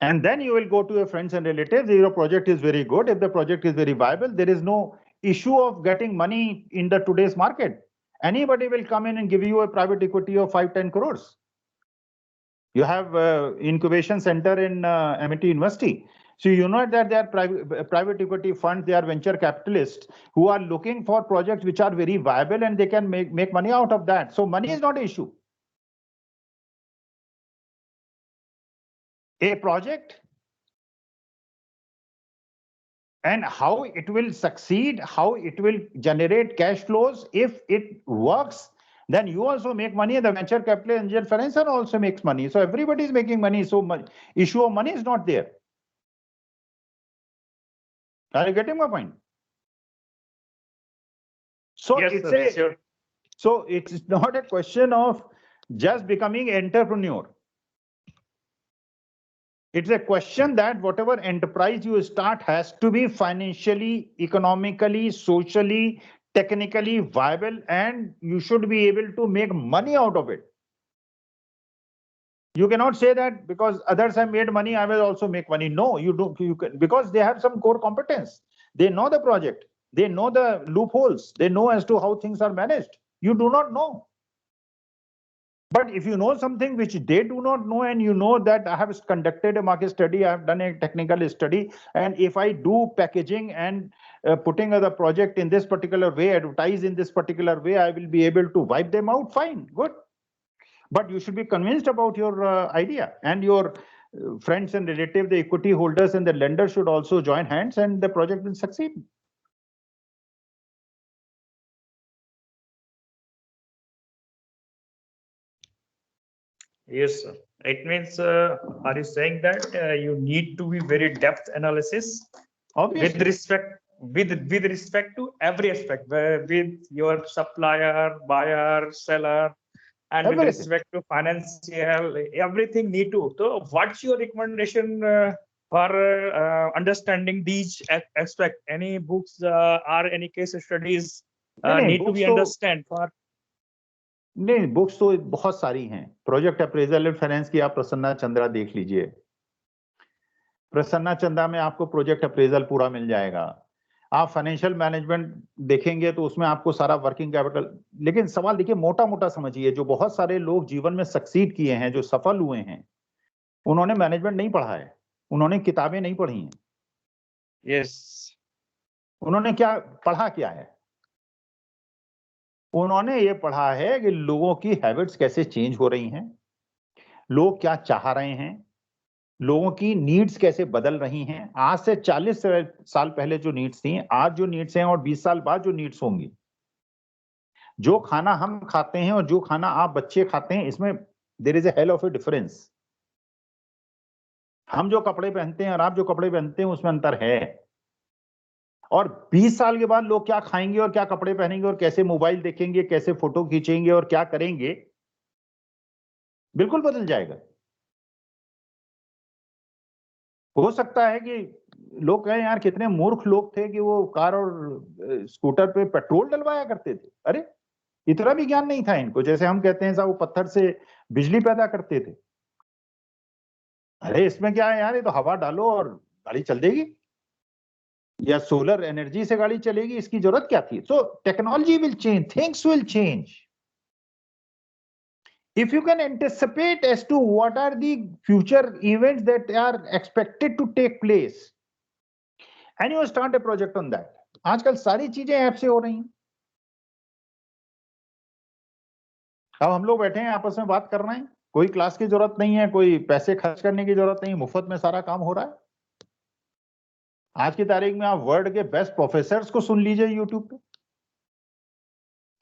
And then you will go to your friends and relatives. If your project is very good, if the project is very viable, there is no issue of getting money in the today's market. Anybody will come in and give you a private equity of 5-10 crores. You have incubation center in MIT University. So you know that they are private equity funds, they are venture capitalists who are looking for projects which are very viable and they can make money out of that. So money is not an issue. A project and how it will succeed, how it will generate cash flows, if it works, then you also make money, and the venture capital angel financier also makes money. So everybody is making money. So issue of money is not there. Are you getting my point? So Yes, it's sir, sure. So it's not a question of just becoming entrepreneur. It's a question that whatever enterprise you start has to be financially, economically, socially, technically viable, and you should be able to make money out of it. You cannot say that because others have made money, I will also make money. No, you don't. You can, because they have some core competence. They know the project. They know the loopholes. They know as to how things are managed. You do not know. But if you know something which they do not know, and you know that I have conducted a market study, I have done a technical study, and if I do packaging and putting the project in this particular way, advertise in this particular way, I will be able to wipe them out. Fine, good. But you should be convinced about your idea, and your friends and relatives, the equity holders and the lenders should also join hands, and the project will succeed. Yes, sir. It means, are you saying that you need to be very depth analysis Obviously. with respect to every aspect, with your supplier, buyer, seller, and with Everything. respect to financial, everything need to. So, what's your recommendation for understanding these aspect? Any books or any case studies नहीं, need to books be तो- understand for? नहीं, books तो बहुत सारी हैं। Project appraisal and finance की आप प्रसन्ना चंद्रा देख लीजिए। प्रसन्ना चंद्रा में आपको प्रोजेक्ट अप्रेजल पूरा मिल जाएगा। आप फाइनेंशियल मैनेजमेंट देखेंगे तो उसमें आपको सारा वर्किंग कैपिटल, लेकिन सवाल देखिए मोटा मोटा समझिए, जो बहुत सारे लोग जीवन में सक्सीड किए हैं, जो सफल हुए हैं, उन्होंने मैनेजमेंट नहीं पढ़ा है, उन्होंने किताबें नहीं पढ़ी हैं। Yes. उन्होंने क्या पढ़ा, क्या है? उन्होंने ये पढ़ा है कि लोगों की हैबिट्स कैसे चेंज हो रही हैं, लोग क्या चाह रहे हैं, लोगों की नीड्स कैसे बदल रही हैं। आज से 40 साल पहले जो नीड्स थी, आज जो नीड्स हैं, और 20 साल बाद जो नीड्स होंगी। जो खाना हम खाते हैं और जो खाना आप बच्चे खाते हैं, इसमें there is a hell of a difference. हम जो कपड़े पहनते हैं और आप जो कपड़े पहनते हैं, उसमें अंतर है। और 20 साल के बाद लोग क्या खाएंगे और क्या कपड़े पहनेंगे और कैसे मोबाइल देखेंगे, कैसे फोटो खींचेंगे और क्या करेंगे, बिल्कुल बदल जाएगा। हो सकता है कि लोग कहें यार कितने मूर्ख लोग थे कि वो कार और स्कूटर पे पेट्रोल डलवाया करते थे। अरे इतना भी ज्ञान नहीं था इनको। जैसे हम कहते हैं साहब वो पत्थर से बिजली पैदा करते थे। अरे इसमें क्या है यार, ये तो हवा डालो और गाड़ी चल देगी, या सोलर एनर्जी से गाड़ी चलेगी, इसकी जरूरत क्या थी? So technology will change, things will change. If you can anticipate as to what are the future events that are expected to take place, and you start a project on that. आजकल सारी चीजें app से हो रही हैं। अब हम लोग बैठे हैं आपस में बात कर रहे हैं, कोई क्लास की जरूरत नहीं है, कोई पैसे खर्च करने की जरूरत नहीं, मुफ्त में सारा काम हो रहा है। आज की तारीख में आप वर्ल्ड के बेस्ट प्रोफेसर्स को सुन लीजिए यूट्यूब पे,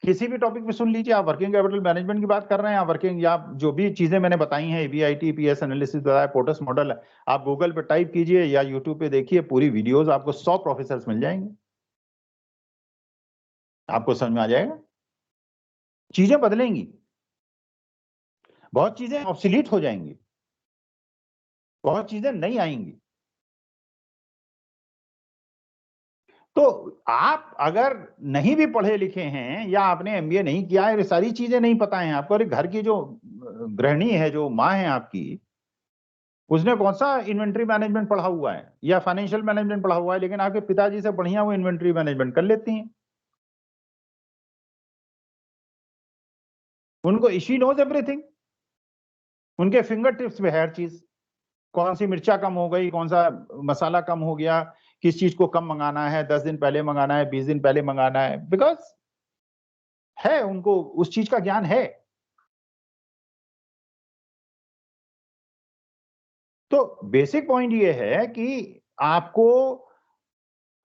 किसी भी टॉपिक पे सुन लीजिए। आप वर्किंग कैपिटल मैनेजमेंट की बात कर रहे हैं, आप वर्किंग, या जो भी चीजें मैंने बताई हैं, EBIT, PS एनालिसिस बताया, पोर्टस मॉडल, आप गूगल पे टाइप कीजिए या यूट्यूब पे देखिए, पूरी वीडियोस आपको 100 प्रोफेसर्स मिल जाएंगे, आपको समझ में आ जाएगा। चीजें बदलेंगी, बहुत चीजें ऑब्सोलीट हो जाएंगी, बहुत चीजें नहीं आएंगी। तो आप अगर नहीं भी पढ़े लिखे हैं या आपने MBA नहीं किया है, ये सारी चीजें नहीं पता है आपको, और घर की जो गृहिणी है, जो माँ है आपकी, उसने कौन सा इन्वेंट्री मैनेजमेंट पढ़ा हुआ है या फाइनेंशियल मैनेजमेंट पढ़ा हुआ है, लेकिन आपके पिताजी से बढ़िया वो इन्वेंट्री मैनेजमेंट कर लेती हैं। उनको शी नोज एवरीथिंग, उनके फिंगर टिप्स पे है हर चीज। कौन सी मिर्चा कम हो गई, कौन सा मसाला कम हो गया, किस चीज को कम मंगाना है, 10 दिन पहले मंगाना है, 20 दिन पहले मंगाना है, बिकॉज है, उनको उस चीज का ज्ञान है। तो बेसिक पॉइंट ये है कि आपको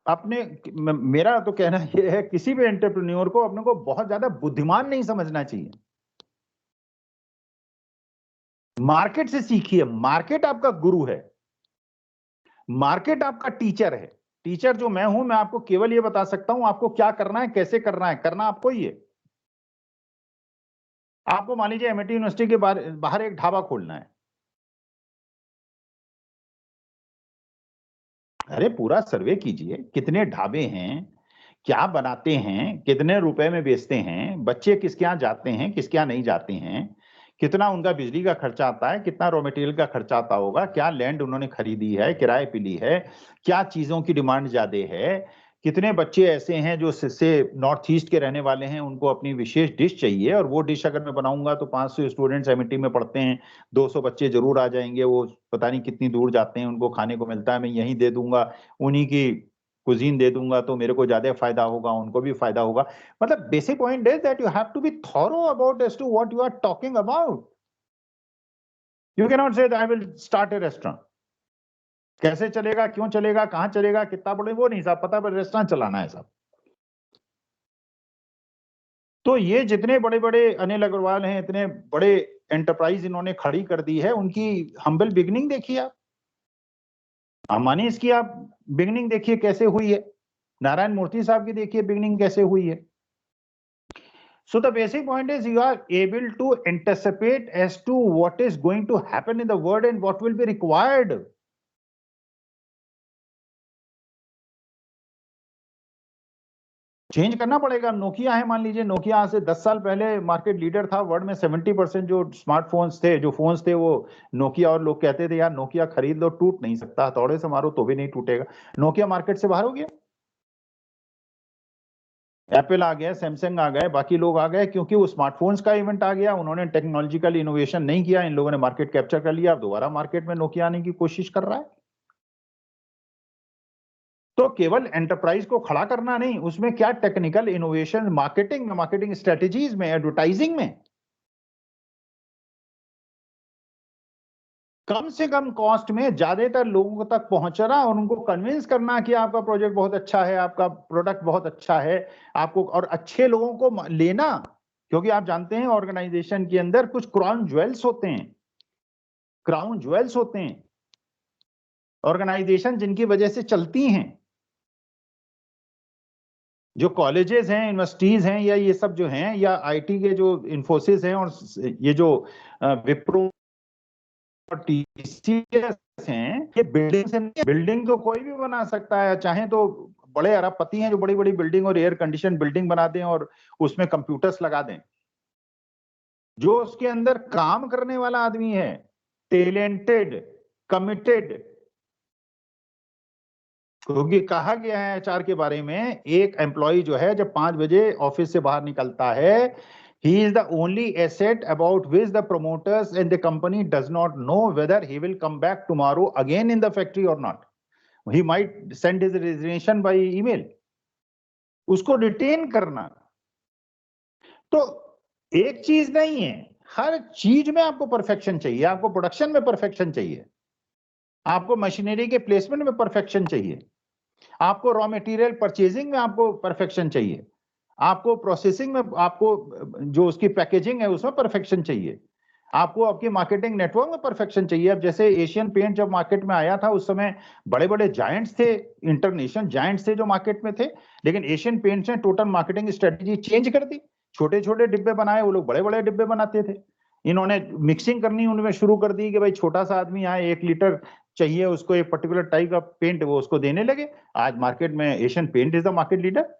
अपने, मेरा तो कहना ये है, किसी भी एंटरप्रेन्योर को अपने को बहुत ज्यादा बुद्धिमान नहीं समझना चाहिए। मार्केट से सीखिए, मार्केट आपका गुरु है, मार्केट आपका टीचर है। टीचर जो मैं हूं, मैं आपको केवल ये बता सकता हूं आपको क्या करना है, कैसे करना है, करना आपको ही है। आपको मान लीजिए MIT यूनिवर्सिटी के बाहर एक ढाबा खोलना है। अरे पूरा सर्वे कीजिए, कितने ढाबे हैं, क्या बनाते हैं, कितने रुपए में बेचते हैं, बच्चे किसके यहाँ जाते हैं, किसके यहाँ नहीं जाते हैं, कितना उनका बिजली का खर्चा आता है, कितना रॉ मटेरियल का खर्चा आता होगा, क्या लैंड उन्होंने खरीदी है, किराए पे ली है, क्या चीजों की डिमांड ज्यादा है, कितने बच्चे ऐसे हैं जो से नॉर्थ ईस्ट के रहने वाले हैं, उनको अपनी विशेष डिश चाहिए, और वो डिश अगर मैं बनाऊंगा तो 500 स्टूडेंट्स MIT में पढ़ते हैं, 200 बच्चे जरूर आ जाएंगे, वो पता नहीं कितनी दूर जाते हैं, उनको खाने को मिलता है, मैं यहीं दे दूंगा, उन्हीं की कुजीन दे दूंगा, तो मेरे को ज्यादा फायदा होगा, उनको भी फायदा होगा। मतलब basic point is that you have to be thorough about as to what you are talking about. You can not say I will start a restaurant. कैसे चलेगा, क्यों चलेगा, कहां चलेगा, कितना बड़े, वो नहीं साहब पता, पर रेस्टोरेंट चलाना है साहब। तो ये जितने बड़े बड़े अनिल अग्रवाल हैं, इतने बड़े एंटरप्राइज इन्होंने खड़ी कर दी है, उनकी हम्बल बिगनिंग देखिए आप, अंबानी इसकी आप बिगनिंग देखिए कैसे हुई है, नारायण मूर्ति साहब की देखिए बिगनिंग कैसे हुई है. So the basic point is you are able to anticipate as to what is going to happen in the world and what will be required. Change करना पड़ेगा. नोकिया है, मान लीजिए नोकिया आज से 10 साल पहले मार्केट लीडर था. वर्ल्ड में 70% जो स्मार्टफोन्स थे, जो फोन्स थे, वो नोकिया, और लोग कहते थे यार नोकिया खरीद लो, टूट नहीं सकता, हथौड़े से मारो तो भी नहीं टूटेगा. नोकिया मार्केट से बाहर हो गया. एप्पल आ गया, सैमसंग आ गए, बाकी लोग आ गए, क्योंकि वो स्मार्टफोन्स का इवेंट आ गया. उन्होंने टेक्नोलॉजिकल इनोवेशन नहीं किया, इन लोगों ने मार्केट कैप्चर कर लिया. अब दोबारा मार्केट में नोकिया आने की कोशिश कर रहा है. तो केवल एंटरप्राइज को खड़ा करना नहीं, उसमें क्या टेक्निकल इनोवेशन, मार्केटिंग में, मार्केटिंग स्ट्रेटेजीज में, एडवर्टाइजिंग में कम से कम कॉस्ट में ज्यादातर लोगों तक पहुंचना और उनको कन्विंस करना कि आपका प्रोजेक्ट बहुत अच्छा है, आपका प्रोडक्ट बहुत अच्छा है, आपको, और अच्छे लोगों को लेना. क्योंकि आप जानते हैं ऑर्गेनाइजेशन के अंदर कुछ क्राउन ज्वेल्स होते हैं, क्राउन ज्वेल्स होते हैं ऑर्गेनाइजेशन जिनकी वजह से चलती हैं. जो कॉलेजेस हैं, यूनिवर्सिटीज हैं, या ये सब जो हैं, या आईटी के जो इन्फोसिस हैं, और ये जो विप्रो और टीसीएस हैं, ये बिल्डिंग से नहीं, बिल्डिंग तो कोई भी बना सकता है. चाहे तो बड़े अरबपति हैं जो बड़ी बड़ी बिल्डिंग और एयर कंडीशन बिल्डिंग बना दें और उसमें कंप्यूटर्स लगा दें. जो उसके अंदर काम करने वाला आदमी है, टैलेंटेड, कमिटेड, क्योंकि कहा गया है एचआर के बारे में, एक एम्प्लॉय जो है जब 5 बजे ऑफिस से बाहर निकलता है, he is the only asset about which the promoters and the company does not know whether he will come back tomorrow again in the factory or not. He might send his resignation by email. उसको retain करना. तो एक चीज नहीं है, हर चीज में आपको परफेक्शन चाहिए. आपको प्रोडक्शन में परफेक्शन चाहिए, आपको मशीनरी के प्लेसमेंट में परफेक्शन चाहिए, आपको रॉ मटेरियल परचेजिंग में आपको परफेक्शन चाहिए, आपको प्रोसेसिंग में, आपको जो उसकी पैकेजिंग है उसमें परफेक्शन चाहिए, आपको आपकी मार्केटिंग नेटवर्क में परफेक्शन चाहिए. अब जैसे एशियन पेंट जब मार्केट में आया था, उस समय बड़े बड़े जायंट्स थे, इंटरनेशनल जायंट्स थे जो मार्केट में थे, लेकिन एशियन पेंट्स ने टोटल मार्केटिंग स्ट्रेटेजी चेंज कर दी. छोटे छोटे डिब्बे बनाए, वो लोग बड़े बड़े डिब्बे बनाते थे. इन्होंने मिक्सिंग करनी उनमें शुरू कर दी कि भाई छोटा सा आदमी आए, 1 लीटर चाहिए उसको, एक पर्टिकुलर टाइप का पेंट, वो उसको देने लगे. आज मार्केट में Asian paint is the market leader.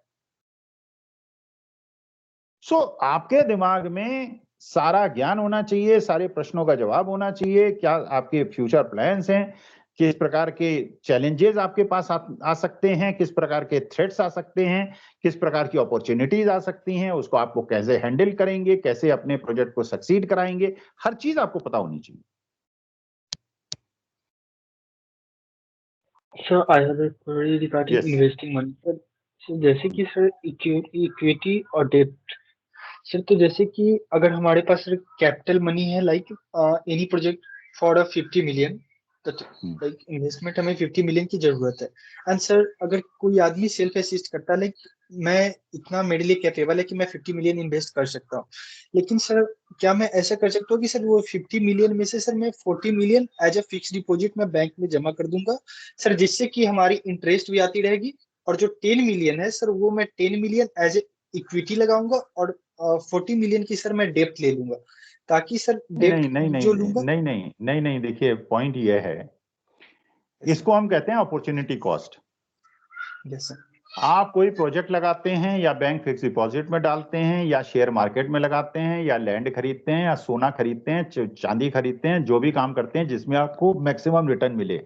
So आपके दिमाग में सारा ज्ञान होना चाहिए, सारे प्रश्नों का जवाब होना चाहिए. क्या आपके फ्यूचर प्लान्स हैं, किस प्रकार के चैलेंजेस आपके पास आ सकते हैं, किस प्रकार के थ्रेट्स आ सकते हैं, किस प्रकार की अपॉर्चुनिटीज आ सकती हैं, उसको आपको कैसे हैंडल करेंगे, कैसे अपने प्रोजेक्ट को सक्सीड कराएंगे, हर चीज आपको पता होनी चाहिए. Sir, I have a query regarding Yes. investing money. Sir, जैसे कि सर इक्विटी और डेट, सर तो जैसे कि अगर हमारे पास सर कैपिटल मनी है, like any project for 50 million, तो लाइक इन्वेस्टमेंट हमें 50 मिलियन की जरूरत है. एंड सर अगर कोई आदमी सेल्फ असिस्ट करता है, लाइक मैं इतना मेरे लिए कैपेबल है कि मैं 50 मिलियन इन्वेस्ट कर सकता हूँ, लेकिन सर क्या मैं ऐसा कर सकता हूँ कि सर वो 50 मिलियन में से सर मैं 40 million as a fix deposit में बैंक में जमा कर दूंगा सर, जिससे कि हमारी इंटरेस्ट भी आती रहेगी, और जो 10 मिलियन है सर वो मैं 10 मिलियन एज ए इक्विटी लगाऊंगा, और 40 मिलियन की सर मैं डेप्ट ले लूंगा, ताकि सर डेप्ट जो लूंगा. नहीं, देखिए पॉइंट ये है, इसको हम कहते हैं अपॉर्चुनिटी कॉस्ट. Yes sir. आप कोई प्रोजेक्ट लगाते हैं, या बैंक फिक्स डिपॉजिट में डालते हैं, या शेयर मार्केट में लगाते हैं, या लैंड खरीदते हैं, या सोना खरीदते हैं, चांदी खरीदते हैं, जो भी काम करते हैं जिसमें आपको मैक्सिमम रिटर्न मिले.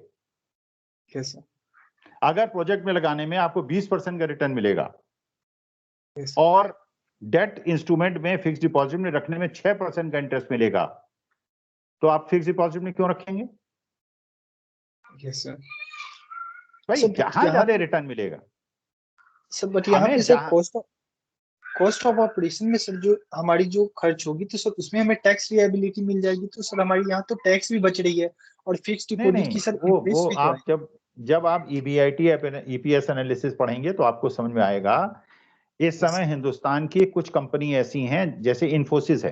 Yes sir. अगर प्रोजेक्ट में लगाने में आपको 20% का रिटर्न मिलेगा, यस और डेट इंस्ट्रूमेंट में फिक्स डिपॉजिट में रखने में 6% का इंटरेस्ट मिलेगा, तो आप फिक्स डिपॉजिट में क्यों रखेंगे? Yes sir. भाई जहां ज्यादा रिटर्न मिलेगा. सर बट यहाँ पे सर कॉस्ट ऑफ ऑपरेशन में सर जो हमारी जो खर्च होगी, तो सर उसमें हमें टैक्स रिएबिलिटी मिल जाएगी, तो सर हमारी यहाँ तो टैक्स भी बच रही है, और फिक्स डिपॉजिट की सर वो आप जब आप EBIT EPS एनालिसिस पढ़ेंगे तो आपको समझ में आएगा. इस समय हिंदुस्तान की कुछ कंपनी ऐसी हैं, जैसे इन्फोसिस है,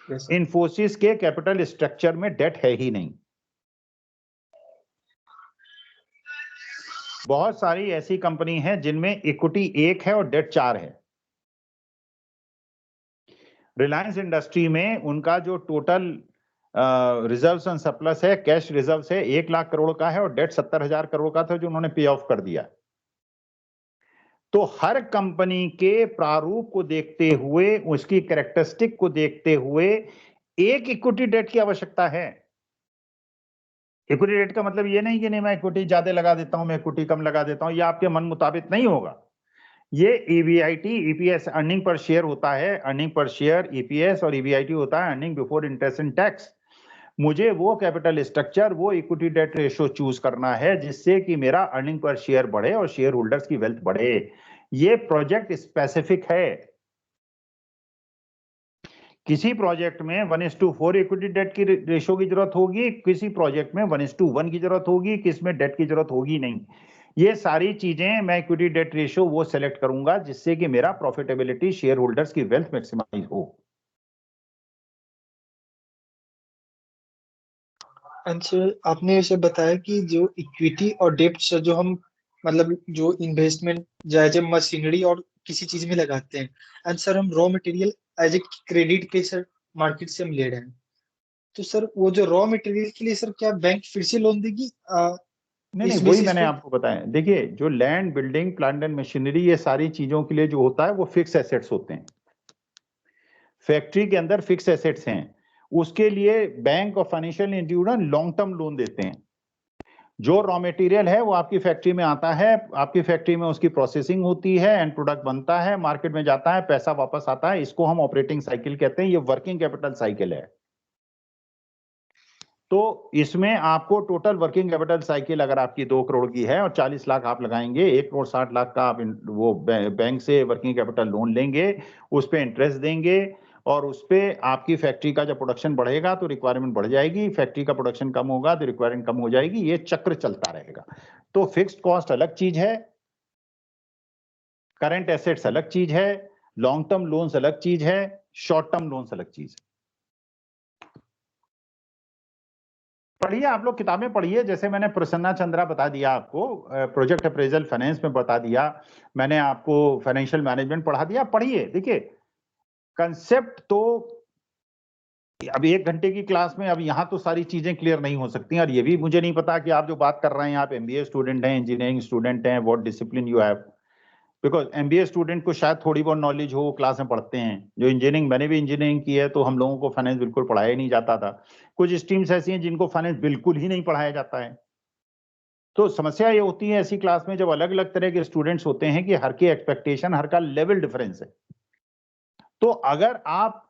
Yes, sir. इन्फोसिस के कैपिटल स्ट्रक्चर में डेट है ही नहीं। बहुत सारी ऐसी कंपनी है जिनमें इक्विटी 1 है और डेट 4 है। रिलायंस इंडस्ट्री में उनका जो टोटल रिजर्व्स एंड सरप्लस है, कैश रिजर्व्स है, 1 लाख करोड़ का है और डेट 70,000 करोड़ का था जो उन्होंने पे ऑफ कर दिया। तो हर कंपनी के प्रारूप को देखते हुए, उसकी कैरेक्टरिस्टिक को देखते हुए एक इक्विटी डेट की आवश्यकता है। इक्विटी डेट का मतलब ये नहीं कि नहीं मैं इक्विटी ज्यादा लगा देता हूं, मैं इक्विटी कम लगा देता हूं, ये आपके मन मुताबिक नहीं होगा। ये EBIT, EPS, earning per share होता है, अर्निंग पर शेयर ईपीएस, और ईबीआईटी होता है earning before interest and tax. मुझे वो कैपिटल स्ट्रक्चर, वो इक्विटी डेट रेशियो चूज करना है जिससे कि मेरा अर्निंग पर शेयर बढ़े और शेयर होल्डर्स की वेल्थ बढ़े। ये प्रोजेक्ट स्पेसिफिक है। किसी प्रोजेक्ट में 1:4 इक्विटी डेट की रेशियो की जरूरत होगी, किसी प्रोजेक्ट में 1:1 की जरूरत होगी, किसमें डेट की जरूरत होगी नहीं। ये सारी चीजें मैं इक्विटी डेट रेशियो वो सेलेक्ट करूंगा जिससे कि मेरा प्रॉफिटेबिलिटी, शेयर होल्डर्स की वेल्थ मैक्सिमाइज हो। सर आपने वैसे बताया कि जो इक्विटी और डेब्ट सर जो हम मतलब जो इन्वेस्टमेंट जैसे मशीनरी और किसी चीज में लगाते हैं, एंड सर हम raw material as a credit पे सर मार्केट से हम ले रहे हैं, तो सर वो जो रॉ मटेरियल के लिए सर क्या बैंक फिर से लोन देगी नहीं, इस वही बेसिस मैंने पे? आपको बताया। देखिए, जो land, building, plant and machinery, ये सारी चीजों के लिए जो होता है वो फिक्स एसेट्स होते हैं। फैक्ट्री के अंदर फिक्स एसेट्स हैं, उसके लिए बैंक और financial institution long term loan देते हैं। जो रॉ मटेरियल है वो आपकी फैक्ट्री में आता है, आपकी फैक्ट्री में उसकी प्रोसेसिंग होती है, एंड प्रोडक्ट बनता है, मार्केट में जाता है, पैसा वापस आता है। इसको हम ऑपरेटिंग साइकिल कहते हैं। ये वर्किंग कैपिटल साइकिल है। तो इसमें आपको टोटल वर्किंग कैपिटल साइकिल अगर आपकी 2 करोड़ की है और 40 लाख आप लगाएंगे, 1,60,00,000 का आप वो बैंक से वर्किंग कैपिटल लोन लेंगे, उस पे इंटरेस्ट देंगे, और उस पे आपकी फैक्ट्री का जब प्रोडक्शन बढ़ेगा तो रिक्वायरमेंट बढ़ जाएगी, फैक्ट्री का प्रोडक्शन कम होगा तो रिक्वायरमेंट कम हो जाएगी। ये चक्र चलता रहेगा। तो फिक्स्ड कॉस्ट अलग चीज है, करंट एसेट्स अलग चीज है, लॉन्ग टर्म लोन्स अलग चीज है, शॉर्ट टर्म लोन्स अलग चीज है। पढ़िए, आप लोग किताबें पढ़िए। जैसे मैंने प्रसन्ना चंद्रा बता दिया आपको, प्रोजेक्ट अप्रेजल फाइनेंस में बता दिया, मैंने आपको फाइनेंशियल मैनेजमेंट पढ़ा दिया। पढ़िए, देखिए कंसेप्ट तो अब 1 घंटे की क्लास में अब यहाँ तो सारी चीजें क्लियर नहीं हो सकती। और ये भी मुझे नहीं पता कि आप जो बात कर रहे हैं, आप एमबीए स्टूडेंट हैं, इंजीनियरिंग स्टूडेंट हैं, what discipline you have, because MBA student को शायद थोड़ी बहुत नॉलेज हो, वो क्लास में पढ़ते हैं। जो इंजीनियरिंग, मैंने भी इंजीनियरिंग की है, तो हम लोगों को फाइनेंस बिल्कुल पढ़ाया ही नहीं जाता था। कुछ स्ट्रीम्स ऐसी हैं जिनको फाइनेंस बिल्कुल ही नहीं पढ़ाया जाता है। तो समस्या ये होती है ऐसी क्लास में जब अलग अलग तरह के स्टूडेंट्स होते हैं कि हर की एक्सपेक्टेशन, हर का लेवल डिफरेंस है। तो अगर आप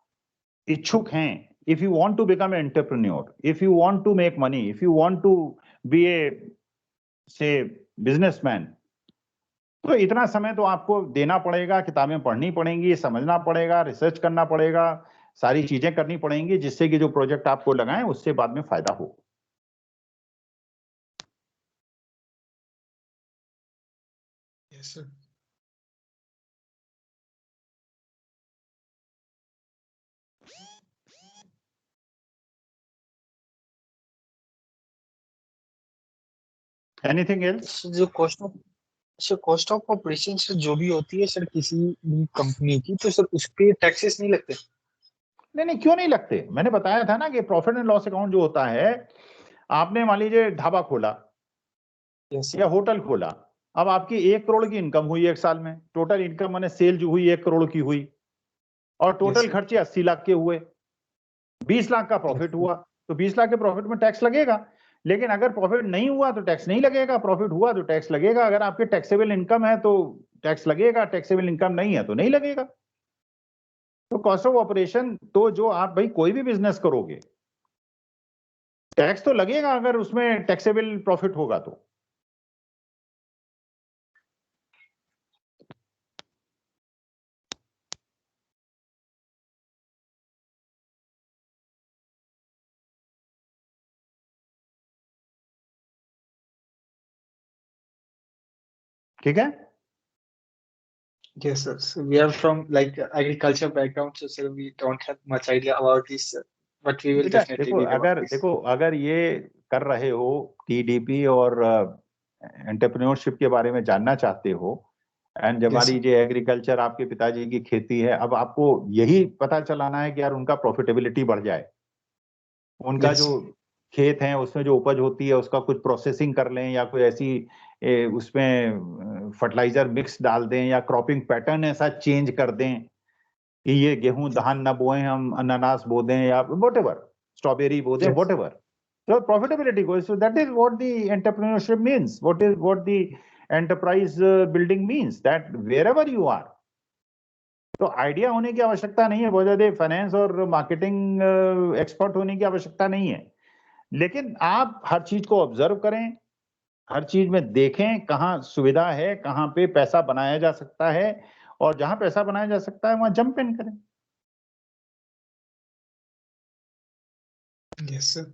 इच्छुक हैं, if you want to become entrepreneur, if you want to make money, if you want to be a say businessman, तो इतना समय तो आपको देना पड़ेगा, किताबें पढ़नी पड़ेंगी, समझना पड़ेगा, रिसर्च करना पड़ेगा, सारी चीजें करनी पड़ेंगी जिससे कि जो प्रोजेक्ट आपको लगाएं उससे बाद में फायदा हो। Yes sir. Anything else? Sir जो कॉस्ट ऑफ ऑपरेशन सर जो भी होती है सर किसी भी कंपनी की, तो सर उस पे टैक्सेस नहीं लगते? नहीं नहीं, क्यों नहीं लगते? मैंने बताया था ना कि प्रॉफिट एंड लॉस अकाउंट जो होता है, आपने मान लीजिए ढाबा खोला यस या सर। होटल खोला, अब आपकी 1 करोड़ की इनकम हुई 1 साल में, टोटल इनकम माने सेल जो हुई 1 करोड़ की हुई, और यस टोटल सर। खर्चे 80 लाख के हुए, 20 लाख का प्रॉफिट हुआ, तो 20 लाख के प्रॉफिट में टैक्स लगेगा। लेकिन अगर प्रॉफिट नहीं हुआ तो टैक्स नहीं लगेगा, प्रॉफिट हुआ तो टैक्स लगेगा। अगर आपके टैक्सेबल इनकम है तो टैक्स लगेगा, टैक्सेबल इनकम नहीं है तो नहीं लगेगा। तो कॉस्ट ऑफ ऑपरेशन तो जो आप भाई कोई भी बिजनेस करोगे, टैक्स तो लगेगा अगर उसमें टैक्सेबल प्रॉफिट होगा तो। ठीक है, Yes, sir. So we are from like agriculture background, so sir, we don't have much idea about this, but we will बेटा definitely read about this. अगर ये कर रहे हो, टीडीपी और एंटरप्रेन्योरशिप के बारे में जानना चाहते हो, एंड जब Yes, हमारी जो एग्रीकल्चर आपके पिताजी की खेती है, अब आपको यही पता चलाना है कि यार उनका प्रॉफिटेबिलिटी बढ़ जाए, उनका Yes. जो खेत है उसमें जो उपज होती है उसका कुछ प्रोसेसिंग कर लें, या कोई ऐसी उसमें फर्टिलाइजर मिक्स डाल दें, या क्रॉपिंग पैटर्न ऐसा चेंज कर दें कि ये गेहूं धान न बोएं, हम अनानास बो दें, या व्हाटएवर, स्ट्रॉबेरी बो दें, Yes. Whatever, so profitability goes. So that is what the entrepreneurship means, what the enterprise building means, that wherever you are, तो आइडिया होने की आवश्यकता नहीं है, बहुत ज्यादा फाइनेंस और मार्केटिंग एक्सपर्ट होने की आवश्यकता नहीं है, लेकिन आप हर चीज को ऑब्जर्व करें, हर चीज में देखें कहाँ सुविधा है, कहाँ पे पैसा बनाया जा सकता है, और जहां पैसा बनाया जा सकता है वहां जंप इन करें. Yes, sir.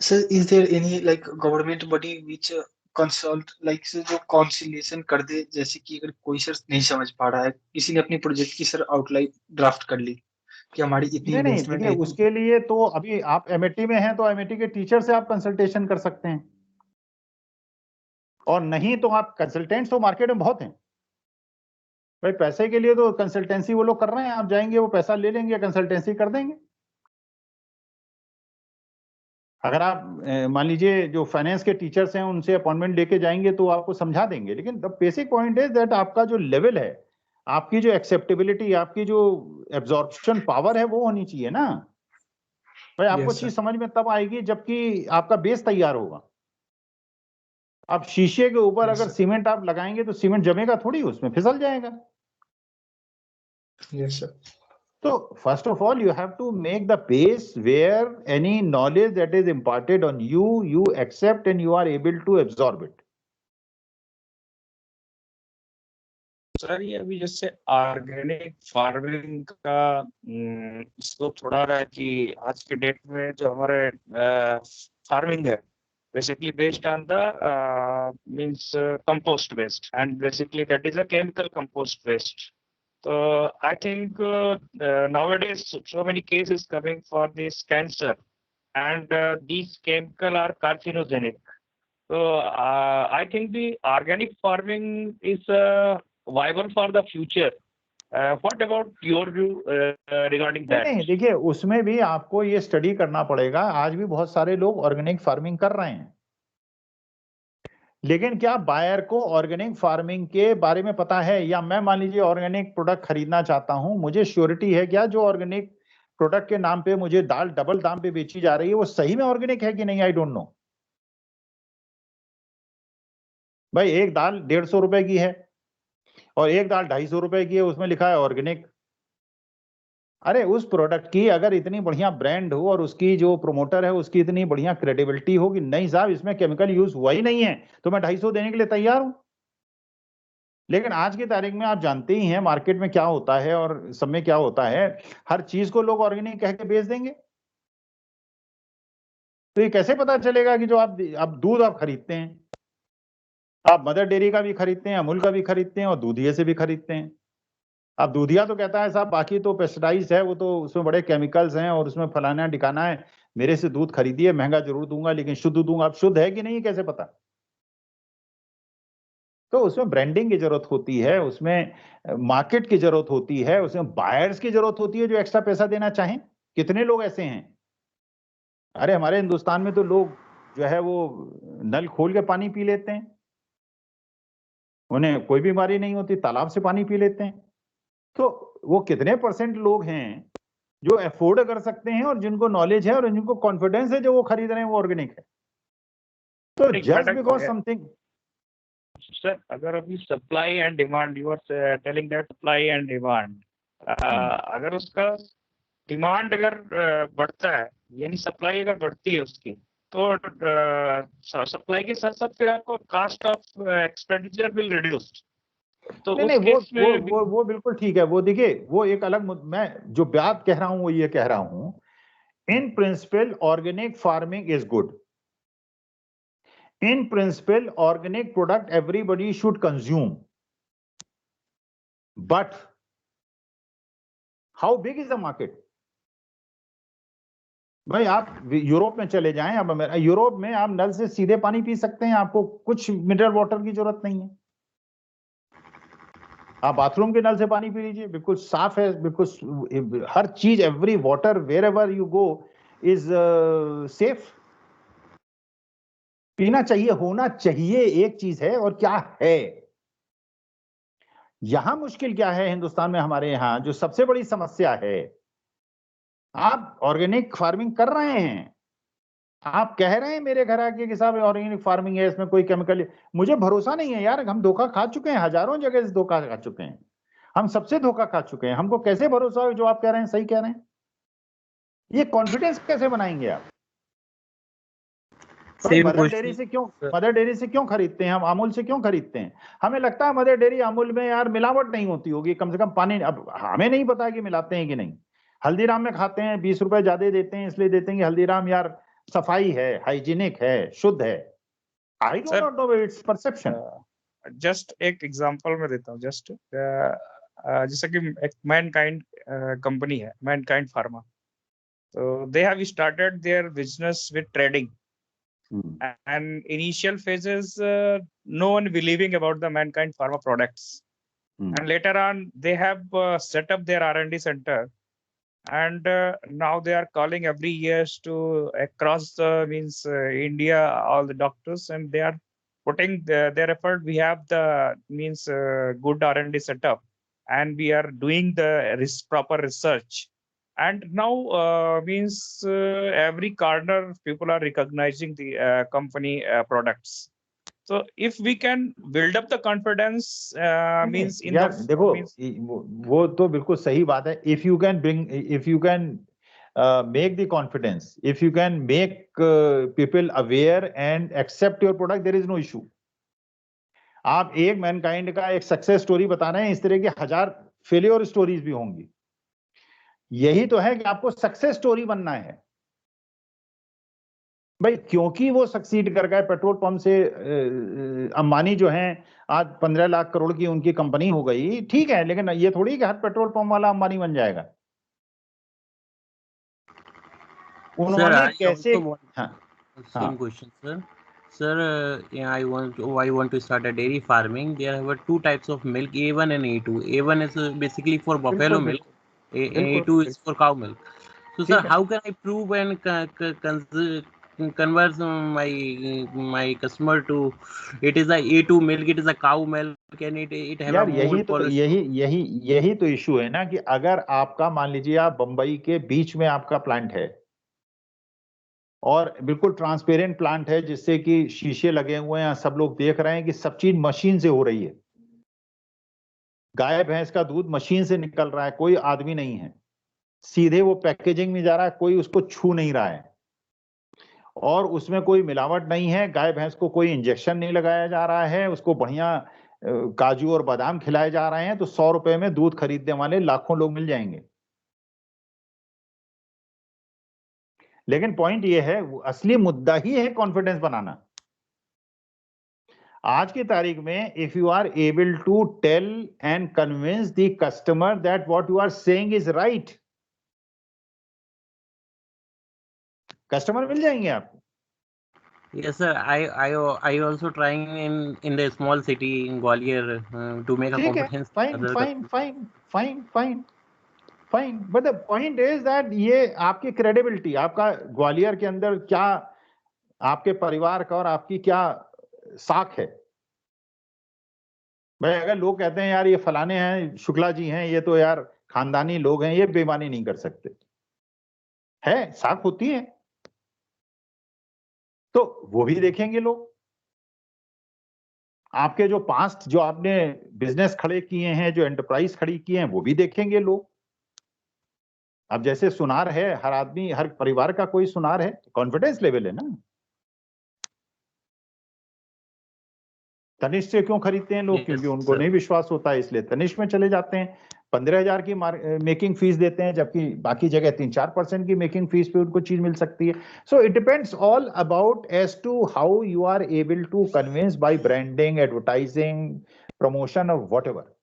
Sir, is there any like government body which consult like sir, जो conciliation कर दे, जैसे कि अगर कोई सर नहीं समझ पा रहा है, किसी ने अपनी प्रोजेक्ट की सर आउटलाइन ड्राफ्ट कर ली कि हमारी इतनी नहीं इन्वेस्टमेंट देखिए, है, उसके लिए तो अभी आप एमएटी में हैं, तो एमएटी के टीचर से आप कंसल्टेशन कर सकते हैं, और नहीं तो आप कंसल्टेंट्स तो मार्केट में बहुत हैं भाई, पैसे के लिए तो कंसल्टेंसी वो लोग कर रहे हैं, आप जाएंगे वो पैसा ले लेंगे, कंसल्टेंसी कर देंगे. अगर आप मान लीजिए जो फाइनेंस के टीचर्स हैं उनसे अपॉइंटमेंट लेके जाएंगे तो आपको समझा देंगे, लेकिन the basic point is that आपका जो लेवल है, आपकी जो एक्सेप्टेबिलिटी, आपकी जो एब्जॉर्प्शन पावर है वो होनी चाहिए ना भाई. आपको Yes, चीज sir. समझ में तब आएगी जबकि आपका बेस तैयार होगा. आप शीशे के ऊपर Yes, अगर sir. सीमेंट आप लगाएंगे तो सीमेंट जमेगा थोड़ी, उसमें फिसल जाएगा. Yes, sir. So first of all, you have to make the base where any knowledge that is imparted on you, you accept and you are able to absorb it. Sir ये अभी जैसे organic farming का इसको थोड़ा रहा है कि आज के डेट में जो हमारे फार्मिंग है basically based on the means compost based, and basically that is a chemical compost based. So I think nowadays so many cases coming for this cancer, and these chemical are carcinogenic. So I think the organic farming is viable for the future. What about your view regarding that? नहीं देखिए, उसमें भी आपको ये study करना पड़ेगा. आज भी बहुत सारे लोग ऑर्गेनिक फार्मिंग कर रहे हैं, लेकिन क्या बायर को ऑर्गेनिक फार्मिंग के बारे में पता है? या मैं मान लीजिए ऑर्गेनिक प्रोडक्ट खरीदना चाहता हूं, मुझे श्योरिटी है क्या जो ऑर्गेनिक प्रोडक्ट के नाम पे मुझे दाल डबल दाम पे बेची जा रही है वो सही में ऑर्गेनिक है कि नहीं? आई डोंट नो भाई. एक दाल 150 रुपए की है और एक दाल 250 रुपए की है, उसमें लिखा है ऑर्गेनिक. अरे उस प्रोडक्ट की अगर इतनी बढ़िया ब्रांड हो और उसकी जो प्रोमोटर है उसकी इतनी बढ़िया क्रेडिबिलिटी हो कि नहीं साहब इसमें केमिकल यूज हुआ ही नहीं है, तो मैं 250 देने के लिए तैयार हूं. लेकिन आज की तारीख में आप जानते ही हैं मार्केट में क्या होता है और सब में क्या होता है, हर चीज को लोग ऑर्गेनिक कह के बेच देंगे. तो ये कैसे पता चलेगा कि जो आप दूध आप खरीदते हैं, आप मदर डेयरी का भी खरीदते हैं, अमूल का भी खरीदते हैं और दूधिया से भी खरीदते हैं. अब दूधिया तो कहता है साहब बाकी तो पेस्टिसाइड्स है, वो तो उसमें बड़े केमिकल्स हैं और उसमें फलाना ठिकाना है, मेरे से दूध खरीदिए, महंगा जरूर दूंगा लेकिन शुद्ध दूंगा. अब शुद्ध है कि नहीं कैसे पता? तो उसमें ब्रांडिंग की जरूरत होती है, उसमें मार्केट की जरूरत होती है, उसमें बायर्स की जरूरत होती है जो एक्स्ट्रा पैसा देना चाहें. कितने लोग ऐसे हैं? अरे हमारे हिंदुस्तान में तो लोग जो है वो नल खोल के पानी पी लेते हैं, उन्हें कोई बीमारी नहीं होती, तालाब से पानी पी लेते हैं. तो वो कितने परसेंट लोग हैं जो अफोर्ड कर सकते हैं और जिनको नॉलेज है और जिनको कॉन्फिडेंस है जो वो खरीद रहे हैं वो ऑर्गेनिक है. तो जस्ट बिकॉज समथिंग. सर अगर अभी supply and demand, you are telling that supply and demand, अगर उसका डिमांड अगर बढ़ता है यानी सप्लाई अगर बढ़ती है उसकी, तो सप्लाई के साथ साथ फिर आपको cost of expenditure will reduced. तो नहीं वो बिल्कुल ठीक है. वो देखिए वो एक अलग मैं जो बात कह रहा हूं वो ये कह रहा हूं, in principle organic farming is good. In principle, organic product everybody should consume. But how big is the market? भाई आप यूरोप में चले जाएं, अब यूरोप में आप नल से सीधे पानी पी सकते हैं, आपको कुछ मिनरल वाटर की जरूरत नहीं है। आप बाथरूम के नल से पानी पी लीजिए, बिल्कुल साफ है, बिल्कुल हर चीज, every water wherever you go is safe. पीना चाहिए, होना चाहिए, एक चीज है। और क्या है यहां मुश्किल क्या है हिंदुस्तान में, हमारे यहां जो सबसे बड़ी समस्या है, आप ऑर्गेनिक फार्मिंग कर रहे हैं, आप कह रहे हैं मेरे घर आके कि साहब ऑर्गेनिक फार्मिंग है, इसमें कोई केमिकल, मुझे भरोसा नहीं है यार। हम धोखा खा चुके हैं, हजारों जगह से धोखा खा चुके हैं, हम सबसे धोखा खा चुके हैं। हमको कैसे भरोसा हो जो आप कह रहे हैं सही कह रहे हैं? ये कॉन्फिडेंस कैसे बनाएंगे आप? मदर डेयरी से क्यों खरीदते हैं हम, अमूल से क्यों खरीदते हैं? हमें लगता है मदर डेयरी अमूल में यार मिलावट नहीं होती होगी, कम से कम पानी। अब हमें नहीं पता कि मिलाते हैं कि नहीं। हल्दीराम में खाते हैं, 20 रुपए ज्यादा देते हैं, इसलिए देते हैं कि हल्दीराम यार सफाई है, हाइजीनिक है, शुद्ध है। I don't not know, it's perception. Just एक एग्जांपल मैं देता हूँ। जस्ट जैसे कि एक मैनकाइंड कंपनी है, मैनकाइंड फार्मा। तो they have started their business with trading, and initial phases no one believing about the Mankind Pharma products, and later on they have set up their R&D center, and now they are calling every years to across the India, all the doctors, and they are putting their effort. We have the good R&D setup, and we are doing the proper research. And now every corner people are recognizing the company products. So if we can build up the confidence, means in यार the देखो, वो तो बिल्कुल सही बात है। If you can make the confidence, if you can make people aware and accept your product, there is no issue. आप एक मैनकाइंड का एक सक्सेस स्टोरी बता रहे हैं, इस तरह की 1000 फेलियर स्टोरीज भी होंगी। यही तो है कि आपको सक्सेस स्टोरी बनना है भाई, क्योंकि वो सक्सीड कर गए पेट्रोल पंप से। अंबानी जो हैं आज 15 लाख करोड़ की उनकी कंपनी हो गई, ठीक है, लेकिन ये थोड़ी कि हर पेट्रोल पंप वाला अंबानी बन जाएगा। उन्होंने कैसे? Same question, sir. Sir, yeah, I want to start a dairy farming. There are two types of milk, A1 and A2. A1 is basically for buffalo milk. A2 is for cow milk. So, sir, how can I prove and converse my customer to it is a A2 milk, it is a cow milk, and it have यार a यही तो issue है ना, कि अगर आपका मान लीजिए आप बंबई के बीच में आपका प्लांट है और बिल्कुल ट्रांसपेरेंट प्लांट है, जिससे कि शीशे लगे हुए हैं, सब लोग देख रहे हैं कि सब चीज मशीन से हो रही है, गाय भैंस का दूध मशीन से निकल रहा है, कोई आदमी नहीं है, सीधे वो पैकेजिंग में जा रहा है, कोई उसको छू नहीं रहा है, और उसमें कोई मिलावट नहीं है, गाय भैंस को कोई इंजेक्शन नहीं लगाया जा रहा है, उसको बढ़िया काजू और बादाम खिलाए जा रहे हैं, तो 100 रुपए में दूध खरीदने वाले लाखों लोग मिल जाएंगे। लेकिन पॉइंट ये है, असली मुद्दा ही है कॉन्फिडेंस बनाना। आज की तारीख में if you are able to tell and convince the customer that what you are saying is right, customer मिल जाएंगे आपको। Yes, sir. I also trying in the small city in Gwalior to make a competence. Fine, but the point is that ये आपकी credibility, आपका ग्वालियर के अंदर क्या, आपके परिवार का और आपकी क्या साख है भाई। अगर लोग कहते हैं यार ये फलाने हैं, शुक्ला जी हैं, ये तो यार खानदानी लोग हैं, ये बेईमानी नहीं कर सकते, है साख होती है, तो वो भी देखेंगे लोग। आपके जो पास्ट, जो आपने बिजनेस खड़े किए हैं, जो एंटरप्राइज खड़ी की हैं, वो भी देखेंगे लोग। अब जैसे सुनार है, हर आदमी, हर परिवार का कोई सुनार है, कॉन्फिडेंस लेवल है ना। तनिष्क से क्यों खरीदते हैं लोग? क्योंकि उनको नहीं विश्वास होता है, इसलिए तनिष्क में चले जाते हैं। 15,000 की मेकिंग फीस देते हैं, जबकि बाकी जगह 3-4% की मेकिंग फीस पे उनको चीज मिल सकती है. So it depends all about as to how you are able to convince by branding, advertising, promotion of whatever.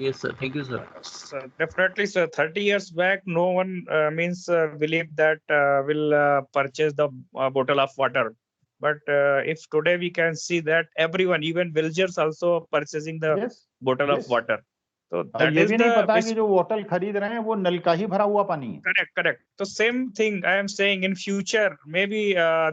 Yes, sir. Thank you, sir. So definitely, sir. 30 years back, no one believed that will purchase the bottle of water. But if today we can see that everyone, even villagers, also purchasing the Yes, bottle yes. of water. So और that ये is भी नहीं the पता कि जो बोतल खरीद रहे हैं वो नल का ही भरा हुआ पानी है. correct. So same thing I am saying in future, maybe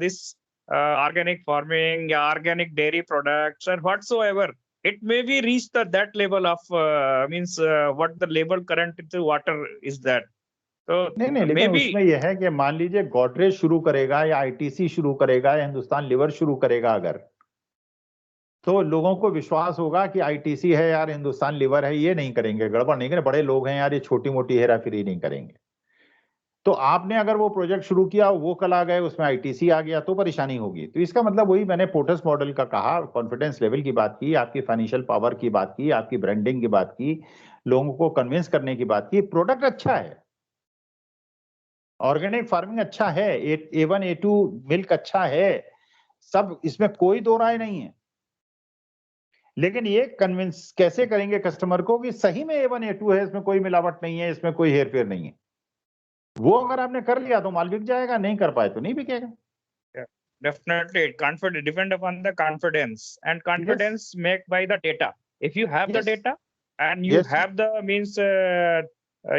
this organic farming, organic dairy products, or whatsoever, it may be reached that level of what the label current to water is that. So नहीं, लेकिन maybe उसमें यह है कि मान लीजिए गोदरेज शुरू करेगा या आईटीसी शुरू करेगा या हिंदुस्तान लिवर शुरू करेगा अगर, तो लोगों को विश्वास होगा कि आईटीसी है यार, हिंदुस्तान लिवर है, ये नहीं करेंगे, गड़बड़ नहीं करेंगे, बड़े लोग हैं यार, ये छोटी मोटी हेराफेरी नहीं करेंगे. तो आपने अगर वो प्रोजेक्ट शुरू किया, वो कल आ गए, उसमें आईटीसी आ गया, तो परेशानी होगी. तो इसका मतलब वही मैंने पोर्टस मॉडल का कहा, कॉन्फिडेंस लेवल की बात की, आपकी फाइनेंशियल पावर की बात की, आपकी ब्रांडिंग की बात की, लोगों को कन्विंस करने की बात की. प्रोडक्ट अच्छा है, ऑर्गेनिक फार्मिंग अच्छा है, A1 A2 मिल्क अच्छा है, सब इसमें कोई दो राय नहीं है. लेकिन ये कन्विंस कैसे करेंगे कस्टमर को कि सही में A1 A2 है, इसमें कोई मिलावट नहीं है, इसमें कोई हेरफेर नहीं है. वो अगर आपने कर लिया तो माल बिक जाएगा, नहीं कर पाए तो नहीं बिकेगा. definitely confident depend upon the confidence, and confidence make by the data. If you have the Yes. data and you Yes. have the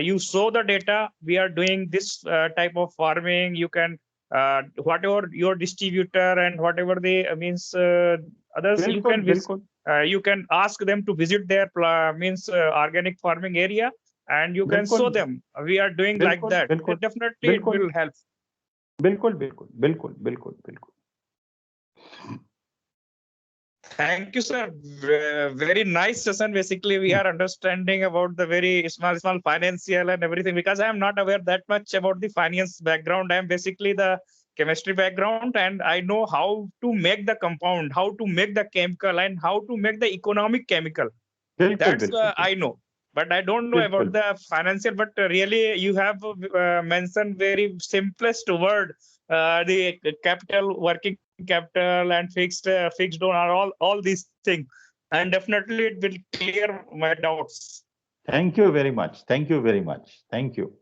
you show the data, we are doing this type of farming, you can whatever your distributor and whatever they others, you बिल्कुल can बिल्कुल you can ask them to visit their organic farming area, and you can बिल्कुल. show them we are doing like बिल्कुल, that. बिल्कुल, It definitely it बिल्कुल. will help. बिल्कुल बिल्कुल बिल्कुल बिल्कुल बिल्कुल. Thank you, sir. Very nice session. Basically, we are understanding about the very small financial and everything, because I am not aware that much about the finance background. I am basically the chemistry background, and I know how to make the compound, how to make the chemical, and how to make the economic chemical. बिल्कुल That's बिल्कुल. I know, but I don't know about बिल्कुल. the financial. But really, you have mentioned very simplest word, the capital, working capital, and fixed on all these things, and definitely it will clear my doubts. Thank you very much. Thank you very much. Thank you.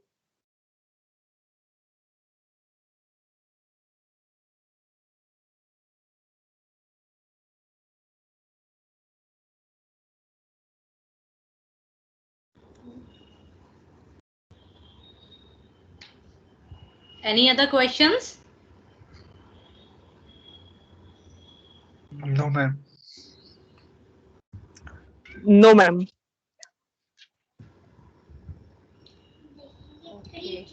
Any other questions? No, ma'am. No, ma'am. Okay.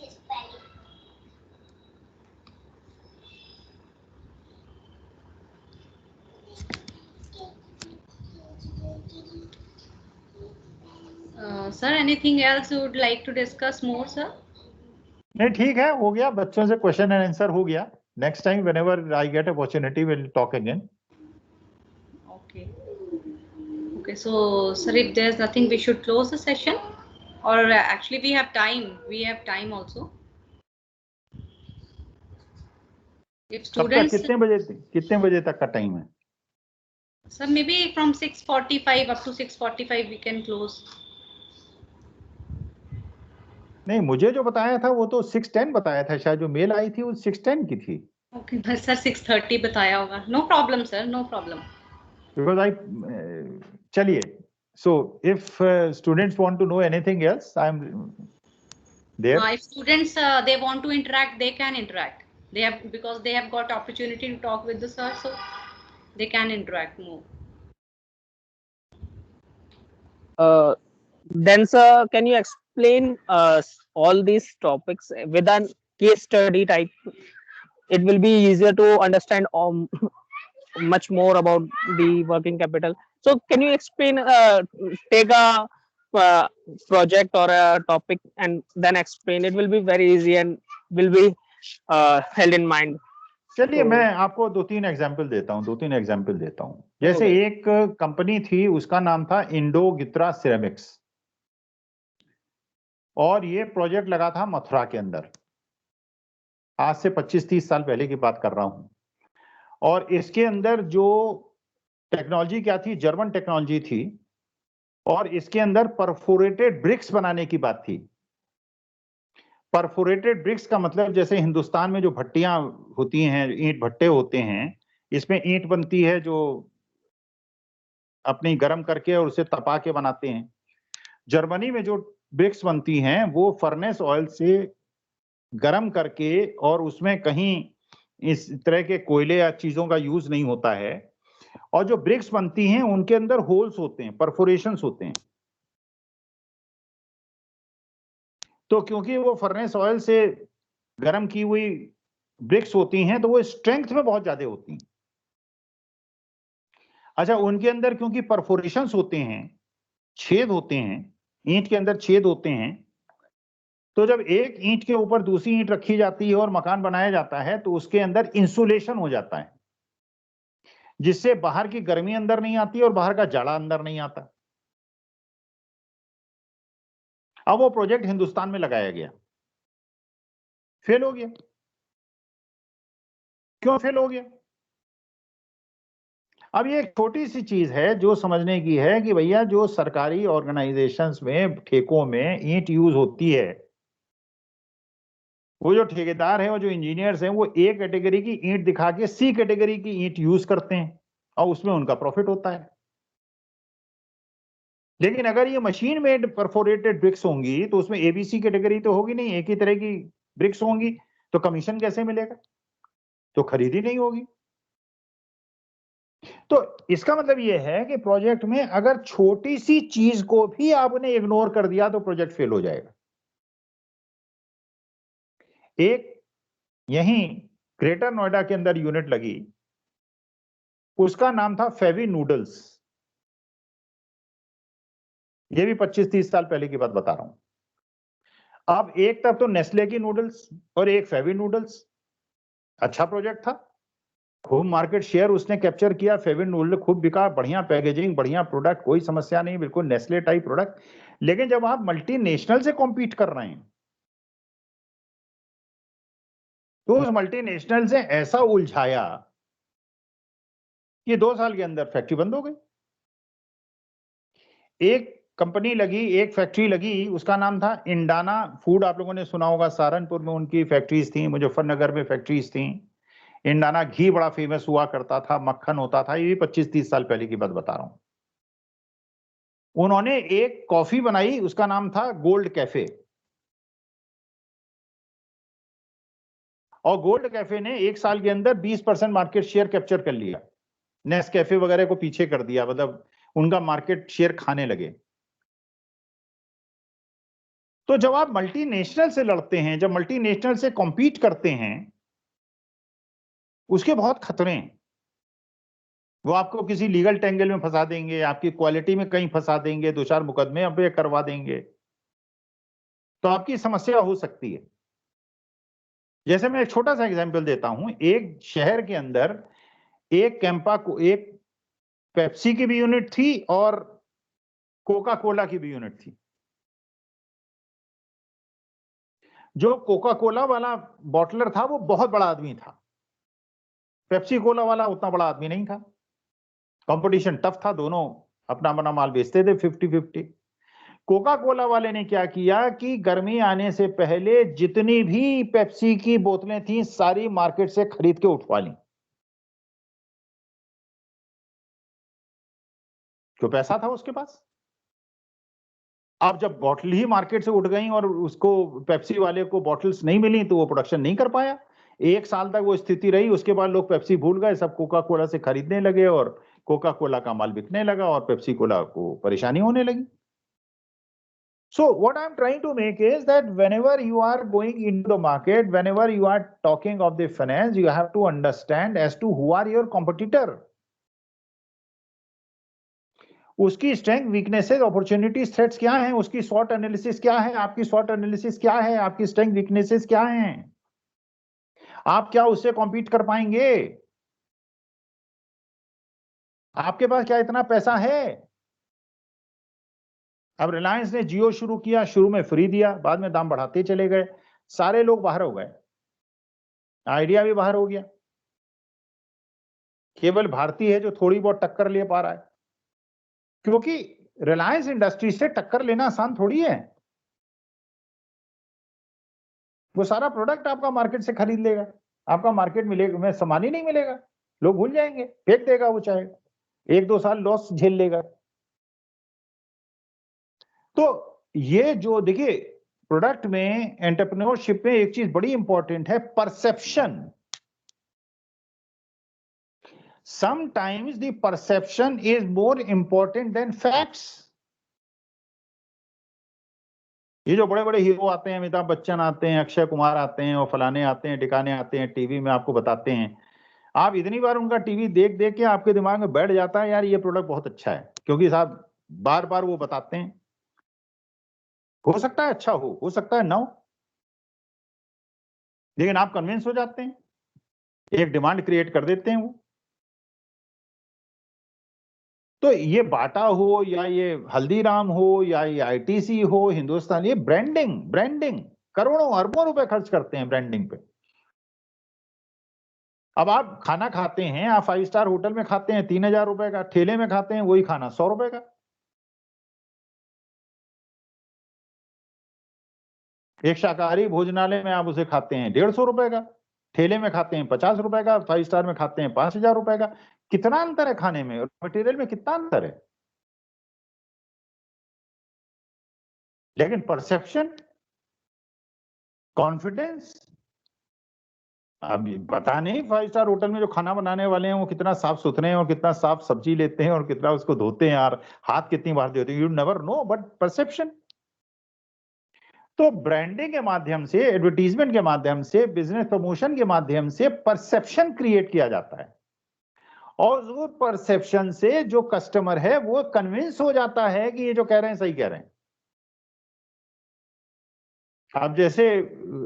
Sir, anything else you would like to discuss more, sir? नहीं, ठीक है, हो गया, बच्चों से question and answer हो गया. Next time whenever I get opportunity will talk again. Okay. Okay, so sir, if there's nothing, we should close the session, or actually we have time. We have time also. If कब तक, students, कितने बजे तक का time है? sir, maybe from 6:45 up to 6:45 we can close. नहीं, मुझे जो बताया था वो तो 6:10 बताया था, शायद जो मेल आई थी वो 6:10 की थी. Okay, बस sir 6:30 बताया होगा. No problem, sir. No problem. Because चलिए, so if students want to know anything else, I'm there. If students they want to interact, they can interact. They have, because they have got opportunity to talk with the sir, so they can interact more. Then, sir, can you explain all these topics with a case study type? It will be easier to understand much more about the working capital. So, can you explain? Take a project or a topic and then explain. It will be very easy and will be held in mind. चलिए तो- मैं आपको 2-3 example देता हूँ। जैसे Okay. एक company थी, उसका नाम था इंडो गित्रा सिरेमिक्स, और ये प्रोजेक्ट लगा था मथुरा के अंदर, आज से 25-30 साल पहले की बात कर रहा हूं। और इसके अंदर जो टेक्नोलॉजी क्या थी, जर्मन टेक्नोलॉजी थी, और इसके अंदर परफोरेटेड ब्रिक्स बनाने की बात थी। परफोरेटेड ब्रिक्स का मतलब जैसे हिंदुस्तान में जो भट्टियां होती हैं, ईंट भट्टे होते हैं, इसमें ईंट बनती है जो अपनी गर्म करके और उसे तपा के बनाते हैं। जर्मनी में जो ब्रिक्स बनती हैं वो फर्नेस ऑयल से गर्म करके, और उसमें कहीं इस तरह के कोयले या चीजों का यूज नहीं होता है, और जो ब्रिक्स बनती हैं उनके अंदर होल्स होते हैं, परफोरेशंस होते हैं। तो क्योंकि वो फर्नेस ऑयल से गर्म की हुई ब्रिक्स होती हैं तो वो स्ट्रेंथ में बहुत ज्यादा होती हैं। अच्छा, उनके अंदर क्योंकि परफोरेशंस होते हैं, छेद होते हैं, ईंट के अंदर छेद होते हैं, तो जब एक ईंट के ऊपर दूसरी ईंट रखी जाती है और मकान बनाया जाता है तो उसके अंदर इंसुलेशन हो जाता है, जिससे बाहर की गर्मी अंदर नहीं आती और बाहर का जाड़ा अंदर नहीं आता। अब वो प्रोजेक्ट हिंदुस्तान में लगाया गया, फेल हो गया। क्यों फेल हो गया? अब ये एक छोटी सी चीज है जो समझने की है कि भैया जो सरकारी ऑर्गेनाइजेशंस में ठेकों में ईंट यूज होती है, वो जो ठेकेदार है और जो इंजीनियर्स हैं वो ए कैटेगरी की ईंट दिखा के सी कैटेगरी की ईंट यूज करते हैं और उसमें उनका प्रॉफिट होता है। लेकिन अगर ये मशीन मेड परफोरेटेड ब्रिक्स होंगी तो उसमें एबीसी कैटेगरी तो होगी नहीं, एक ही तरह की ब्रिक्स होंगी, तो कमीशन कैसे मिलेगा? तो खरीदी नहीं होगी। तो इसका मतलब यह है कि प्रोजेक्ट में अगर छोटी सी चीज को भी आपने इग्नोर कर दिया तो प्रोजेक्ट फेल हो जाएगा। एक यहीं ग्रेटर नोएडा के अंदर यूनिट लगी, उसका नाम था फेवी नूडल्स। ये भी 25-30 साल पहले की बात बता रहा हूं। अब एक तरफ तो नेस्ले की नूडल्स और एक फेवी नूडल्स, अच्छा प्रोजेक्ट था, खूब मार्केट शेयर उसने कैप्चर किया, फेवी नूडल खूब बिका, बढ़िया पैकेजिंग, बढ़िया प्रोडक्ट, कोई समस्या नहीं, बिल्कुल नेस्ले टाइप प्रोडक्ट। लेकिन जब आप मल्टीनेशनल से कॉम्पीट कर रहे हैं तो उस मल्टीनेशनल से ऐसा उलझाया कि 2 साल के अंदर फैक्ट्री बंद हो गई। एक कंपनी लगी, एक फैक्ट्री लगी, उसका नाम था इंडाना फूड, आप लोगों ने सुना होगा, सहारनपुर में उनकी फैक्ट्रीज थी, मुजफ्फरनगर में फैक्ट्रीज थी। इंडाना घी बड़ा फेमस हुआ करता था, मक्खन होता था, ये भी 25-30 साल पहले की बात बता रहा हूं। उन्होंने एक कॉफी बनाई, उसका नाम था गोल्ड कैफे, और गोल्ड कैफे ने 1 साल के अंदर 20% मार्केट शेयर कैप्चर कर लिया, नेस्कैफे वगैरह को पीछे कर दिया, मतलब उनका मार्केट शेयर खाने लगे। तो जब आप मल्टीनेशनल से लड़ते हैं, जब मल्टीनेशनल से कॉम्पीट करते हैं, उसके बहुत खतरे हैं। वो आपको किसी लीगल टेंगल में फंसा देंगे, आपकी क्वालिटी में कहीं फंसा देंगे, 2-4 मुकदमे अब करवा देंगे, तो आपकी समस्या हो सकती है। जैसे मैं एक छोटा सा एग्जांपल देता हूं, एक शहर के अंदर एक कैंपा को, एक पेप्सी की भी यूनिट थी और कोका कोला की भी यूनिट थी। जो कोका कोला वाला बॉटलर था वो बहुत बड़ा आदमी था, पेप्सी कोला वाला उतना बड़ा आदमी नहीं था। कंपटीशन टफ था, दोनों अपना अपना माल बेचते थे 50-50। कोका कोला वाले ने क्या किया कि गर्मी आने से पहले जितनी भी पेप्सी की बोतलें थी सारी मार्केट से खरीद के उठवा ली, जो पैसा था उसके पास। अब जब बॉटल ही मार्केट से उठ गई और उसको पेप्सी वाले को बॉटल्स नहीं मिली तो वो प्रोडक्शन नहीं कर पाया। 1 साल तक वो स्थिति रही, उसके बाद लोग पेप्सी भूल गए, सब कोका कोला से खरीदने लगे और कोका कोला का माल बिकने लगा और पेप्सी कोला को परेशानी होने लगी। So what I'm trying to make is that whenever you are going into the market, whenever you are talking of the finance, you have to understand as to who are your competitor. उसकी strength, weaknesses, opportunities, threats क्या हैं, उसकी स्वॉट analysis क्या है, आपकी स्वॉट analysis क्या है, आपकी स्ट्रेंथ वीकनेसेस क्या हैं। आप क्या उससे कॉम्पीट कर पाएंगे? आपके पास क्या इतना पैसा है? अब रिलायंस ने जियो शुरू किया, शुरू में फ्री दिया, बाद में दाम बढ़ाते चले गए, सारे लोग बाहर हो गए, आइडिया भी बाहर हो गया, केवल भारती है जो थोड़ी बहुत टक्कर ले पा रहा है, क्योंकि रिलायंस इंडस्ट्री से टक्कर लेना आसान थोड़ी है। वो सारा प्रोडक्ट आपका मार्केट से खरीद लेगा, आपका मार्केट मिलेगा में सामान ही नहीं मिलेगा, लोग भूल जाएंगे, फेंक देगा वो, चाहे 1-2 साल लॉस झेल लेगा। तो ये जो देखिए प्रोडक्ट में, एंटरप्रेन्योरशिप में एक चीज बड़ी इंपॉर्टेंट है, perception. Sometimes the perception is more important than facts. ये जो बड़े बड़े हीरो आते हैं, अमिताभ बच्चन आते हैं, अक्षय कुमार आते हैं और फलाने आते हैं, टिकाने आते हैं, टीवी में आपको बताते हैं, आप इतनी बार उनका टीवी देख देख के आपके दिमाग में बैठ जाता है यार ये प्रोडक्ट बहुत अच्छा है, क्योंकि साहब बार बार वो बताते हैं। हो सकता है अच्छा हो सकता है ना हो, लेकिन आप कन्विंस हो जाते हैं, एक डिमांड क्रिएट कर देते हैं वो। तो ये बाटा हो या ये हल्दीराम हो या ये आईटीसी हो, हिंदुस्तान, ये ब्रांडिंग ब्रांडिंग करोड़ों अरबों रुपए खर्च करते हैं ब्रांडिंग पे। अब आप खाना खाते हैं, आप 5 स्टार होटल में खाते हैं 3000 रुपए का, ठेले में खाते हैं वही खाना 100 रुपए का। एक शाकाहारी भोजनालय में आप उसे खाते हैं 150 रुपए का, ठेले में खाते हैं 50 रुपए का, 5 स्टार में खाते हैं 5000 रुपए का। कितना अंतर है खाने में और मटेरियल में, कितना अंतर है। लेकिन परसेप्शन, कॉन्फिडेंस, अब पता नहीं 5 स्टार होटल में जो खाना बनाने वाले हैं वो कितना साफ सुथरे हैं और कितना साफ सब्जी लेते हैं और कितना उसको धोते हैं यार, हाथ कितनी बार धोते हैं, you never know, but perception. तो ब्रांडिंग के माध्यम से, एडवर्टीजमेंट के माध्यम से, बिजनेस प्रमोशन के माध्यम से परसेप्शन क्रिएट किया जाता है, और वो परसेप्शन से जो कस्टमर है वो कन्विंस हो जाता है कि ये जो कह रहे हैं सही कह रहे हैं। अब जैसे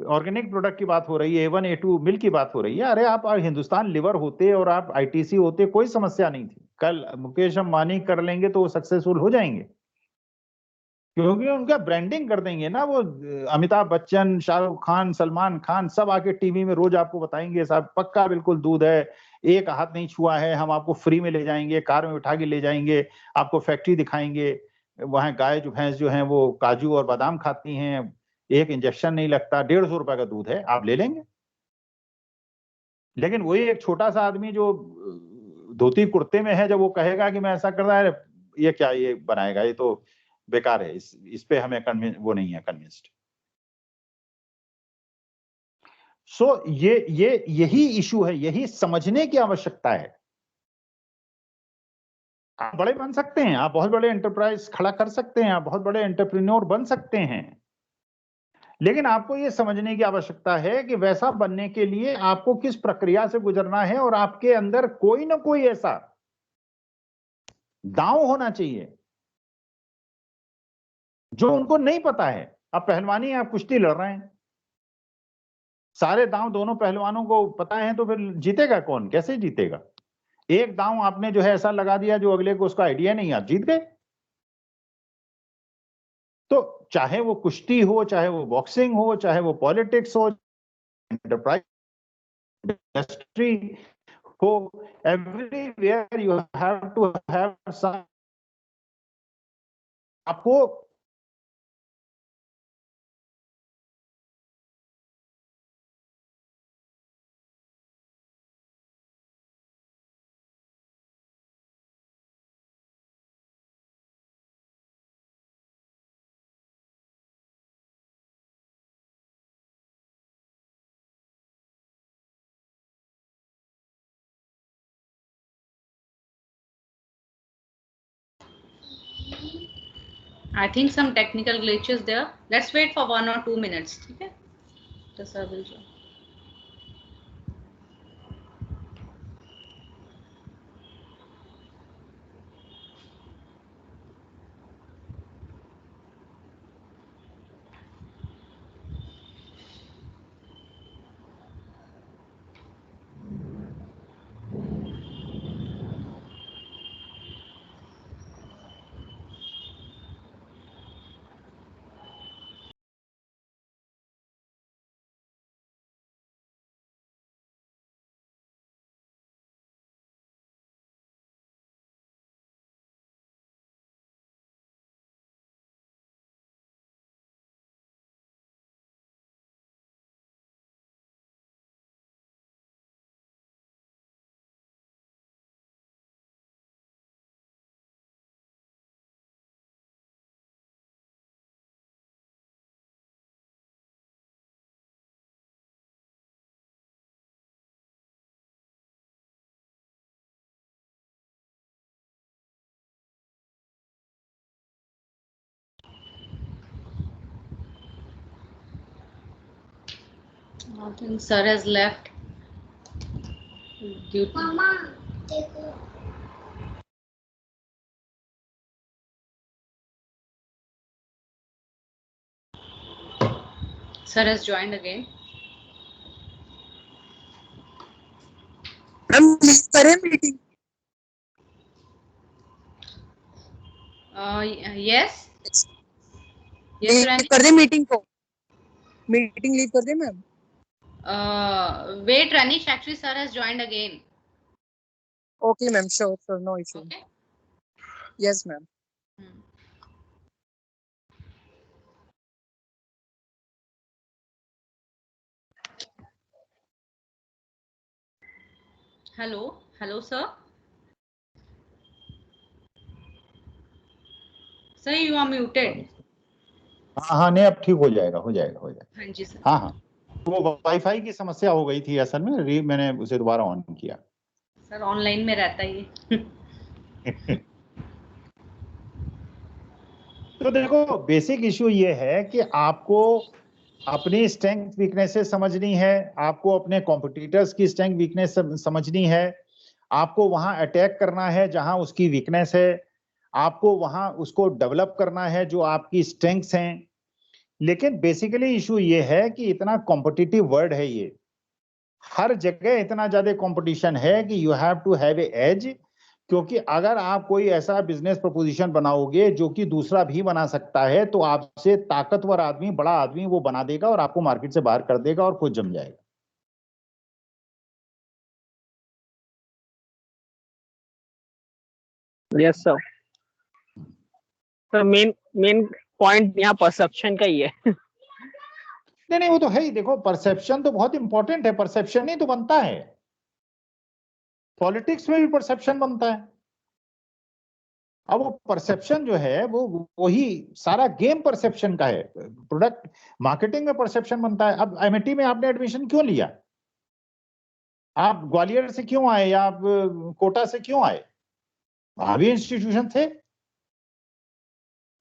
ऑर्गेनिक प्रोडक्ट की बात हो रही है, A1 A2 मिल्क की बात हो रही है, अरे आप हिंदुस्तान लिवर होते और आप आईटीसी होते कोई समस्या नहीं थी, कल मुकेश अंबानी कर लेंगे तो वो सक्सेसफुल हो जाएंगे, क्योंकि उनका ब्रांडिंग कर देंगे ना वो। अमिताभ बच्चन, शाहरुख खान, सलमान खान सब आके टीवी में रोज आपको बताएंगे साहब पक्का बिल्कुल दूध है, एक हाथ नहीं छुआ है, हम आपको फ्री में ले जाएंगे, कार में उठा के ले जाएंगे, आपको फैक्ट्री दिखाएंगे, वहां गाय जो भैंस जो है वो काजू और बादाम खाती हैं, एक इंजेक्शन नहीं लगता, 150 रुपए का दूध है, आप ले लेंगे। लेकिन वही एक छोटा सा आदमी जो धोती कुर्ते में है, जब वो कहेगा कि मैं ऐसा कर रहा है, ये क्या ये बनाएगा, ये तो बेकार है, इस पे हमें वो नहीं है कन्विंस्ड। सो यही इशू है, यही समझने की आवश्यकता है। आप बड़े बन सकते हैं, आप बहुत बड़े एंटरप्राइज खड़ा कर सकते हैं, आप बहुत बड़े एंटरप्रेन्योर बन सकते हैं, लेकिन आपको यह समझने की आवश्यकता है कि वैसा बनने के लिए आपको किस प्रक्रिया से गुजरना है, और आपके अंदर कोई ना कोई ऐसा दांव होना चाहिए जो उनको नहीं पता है। अब पहलवानी, आप कुश्ती लड़ रहे हैं, सारे दांव दोनों पहलवानों को पता है, तो फिर जीतेगा कौन, कैसे जीतेगा? एक दांव आपने जो है ऐसा लगा दिया जो अगले को उसका आइडिया नहीं, आप जीत गए। तो चाहे वो कुश्ती हो, चाहे वो बॉक्सिंग हो, चाहे वो पॉलिटिक्स हो, एंटरप्राइज इंडस्ट्री हो, everywhere you have to have some, आपको I think some technical glitches there. Let's wait for 1 or 2 minutes. Okay. The sir will join. I think sir has left. Due to... Sir has joined again. Ma'am leave करें meeting? Yes. Yes, leave Rani. कर दे meeting को, meeting leave कर दे ma'am? Wait, Ranish. Actually, sir has joined again. Okay ma'am, sure, no issue. Okay. Yes ma'am. Hello, sir. Sir, you are muted. हाँ नहीं, अब ठीक हो जाएगा. हाँ जी सर. हाँ, वो वाईफाई की समस्या हो गई थी असल में, मैंने उसे दोबारा ऑन किया. सर ऑनलाइन में रहता ही. तो देखो, बेसिक इशू ये है कि आपको अपनी स्ट्रेंथ वीकनेसेस समझनी है, आपको अपने कॉम्पिटिटर्स की स्ट्रेंथ वीकनेस समझनी है, आपको वहां अटैक करना है जहां उसकी वीकनेस है, आपको वहां उसको डेवलप करना है जो आपकी स्ट्रेंथ्स हैं. लेकिन बेसिकली इशू ये है कि इतना कॉम्पिटिटिव वर्ल्ड है, ये हर जगह इतना ज्यादा कंपटीशन है कि you have to have a edge. क्योंकि अगर आप कोई ऐसा बिजनेस प्रपोजिशन बनाओगे जो कि दूसरा भी बना सकता है, तो आपसे ताकतवर आदमी, बड़ा आदमी वो बना देगा और आपको मार्केट से बाहर कर देगा और खुद जम जाएगा. Yes sir. Sir main point यहाँ परसेप्शन का ही है. नहीं, वो तो है ही. देखो, परसेप्शन तो बहुत इंपॉर्टेंट है, परसेप्शन ही तो बनता है. पॉलिटिक्स में भी परसेप्शन बनता है. अब वो परसेप्शन जो है वो वही सारा गेम परसेप्शन का है. प्रोडक्ट मार्केटिंग में परसेप्शन बनता है. अब एमआईटी में आपने एडमिशन क्यों लिया? आप ग्वालियर से क्यों आए या आप कोटा से क्यों आए? वहां भी इंस्टीट्यूशन थे,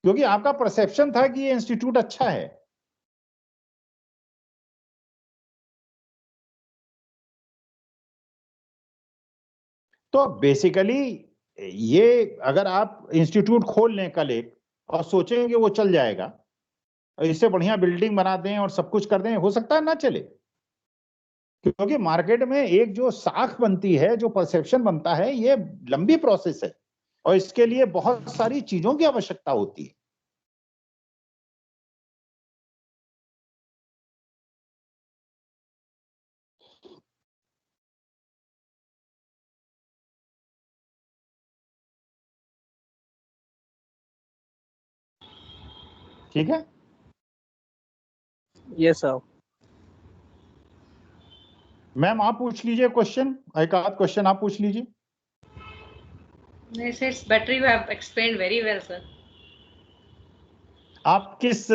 क्योंकि आपका परसेप्शन था कि ये इंस्टीट्यूट अच्छा है. तो बेसिकली ये अगर आप इंस्टीट्यूट खोल लें कल एक और सोचेंगे वो चल जाएगा, इससे बढ़िया बिल्डिंग बना दें और सब कुछ कर दें, हो सकता है ना चले. क्योंकि मार्केट में एक जो साख बनती है, जो परसेप्शन बनता है, ये लंबी प्रोसेस है और इसके लिए बहुत सारी चीजों की आवश्यकता होती है. ठीक है. Yes sir. मैम आप पूछ लीजिए क्वेश्चन, एक आध क्वेश्चन आप पूछ लीजिए. Yes, it's better you have explained very well, sir. आप किस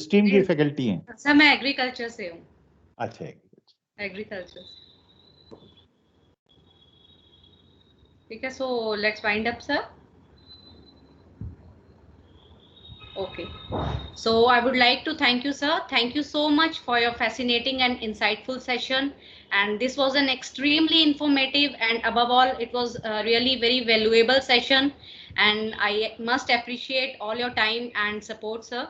स्ट्रीम की फैकल्टी हैं? सर मैं एग्रीकल्चर से हूँ. अच्छा, एग्रीकल्चर. ठीक है, so let's wind up, sir. Okay. So I would like to thank you, sir. Thank you so much for your fascinating and insightful session. And this was an extremely informative and above all, it was a really very valuable session. And I must appreciate all your time and support, sir.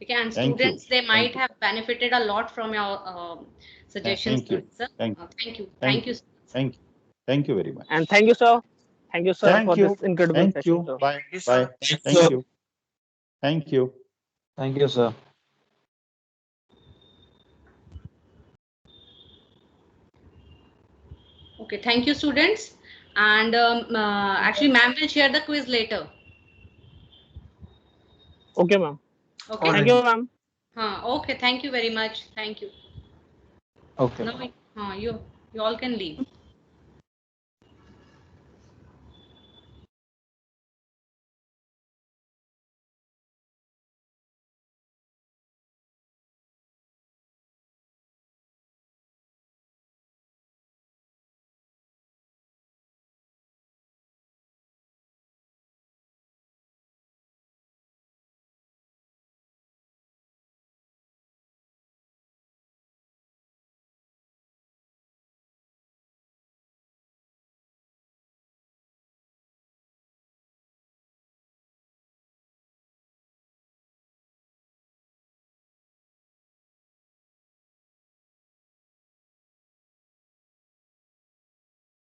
Okay, and Thank you. students, they might have benefited a lot from your suggestions, Thank you. sir. Thank you. Thank you. Thank you. Thank you. Thank you very much. And thank you sir. Thank you sir for this incredible Thank session, you. sir. Bye. Yes, Bye. sir. Thank you. Thank you. Thank you, sir. Okay, thank you, students. And actually, ma'am will share the quiz later. Okay ma'am. Okay. Thank you ma'am. Okay, thank you very much. Thank you. Okay. Now, you all can leave.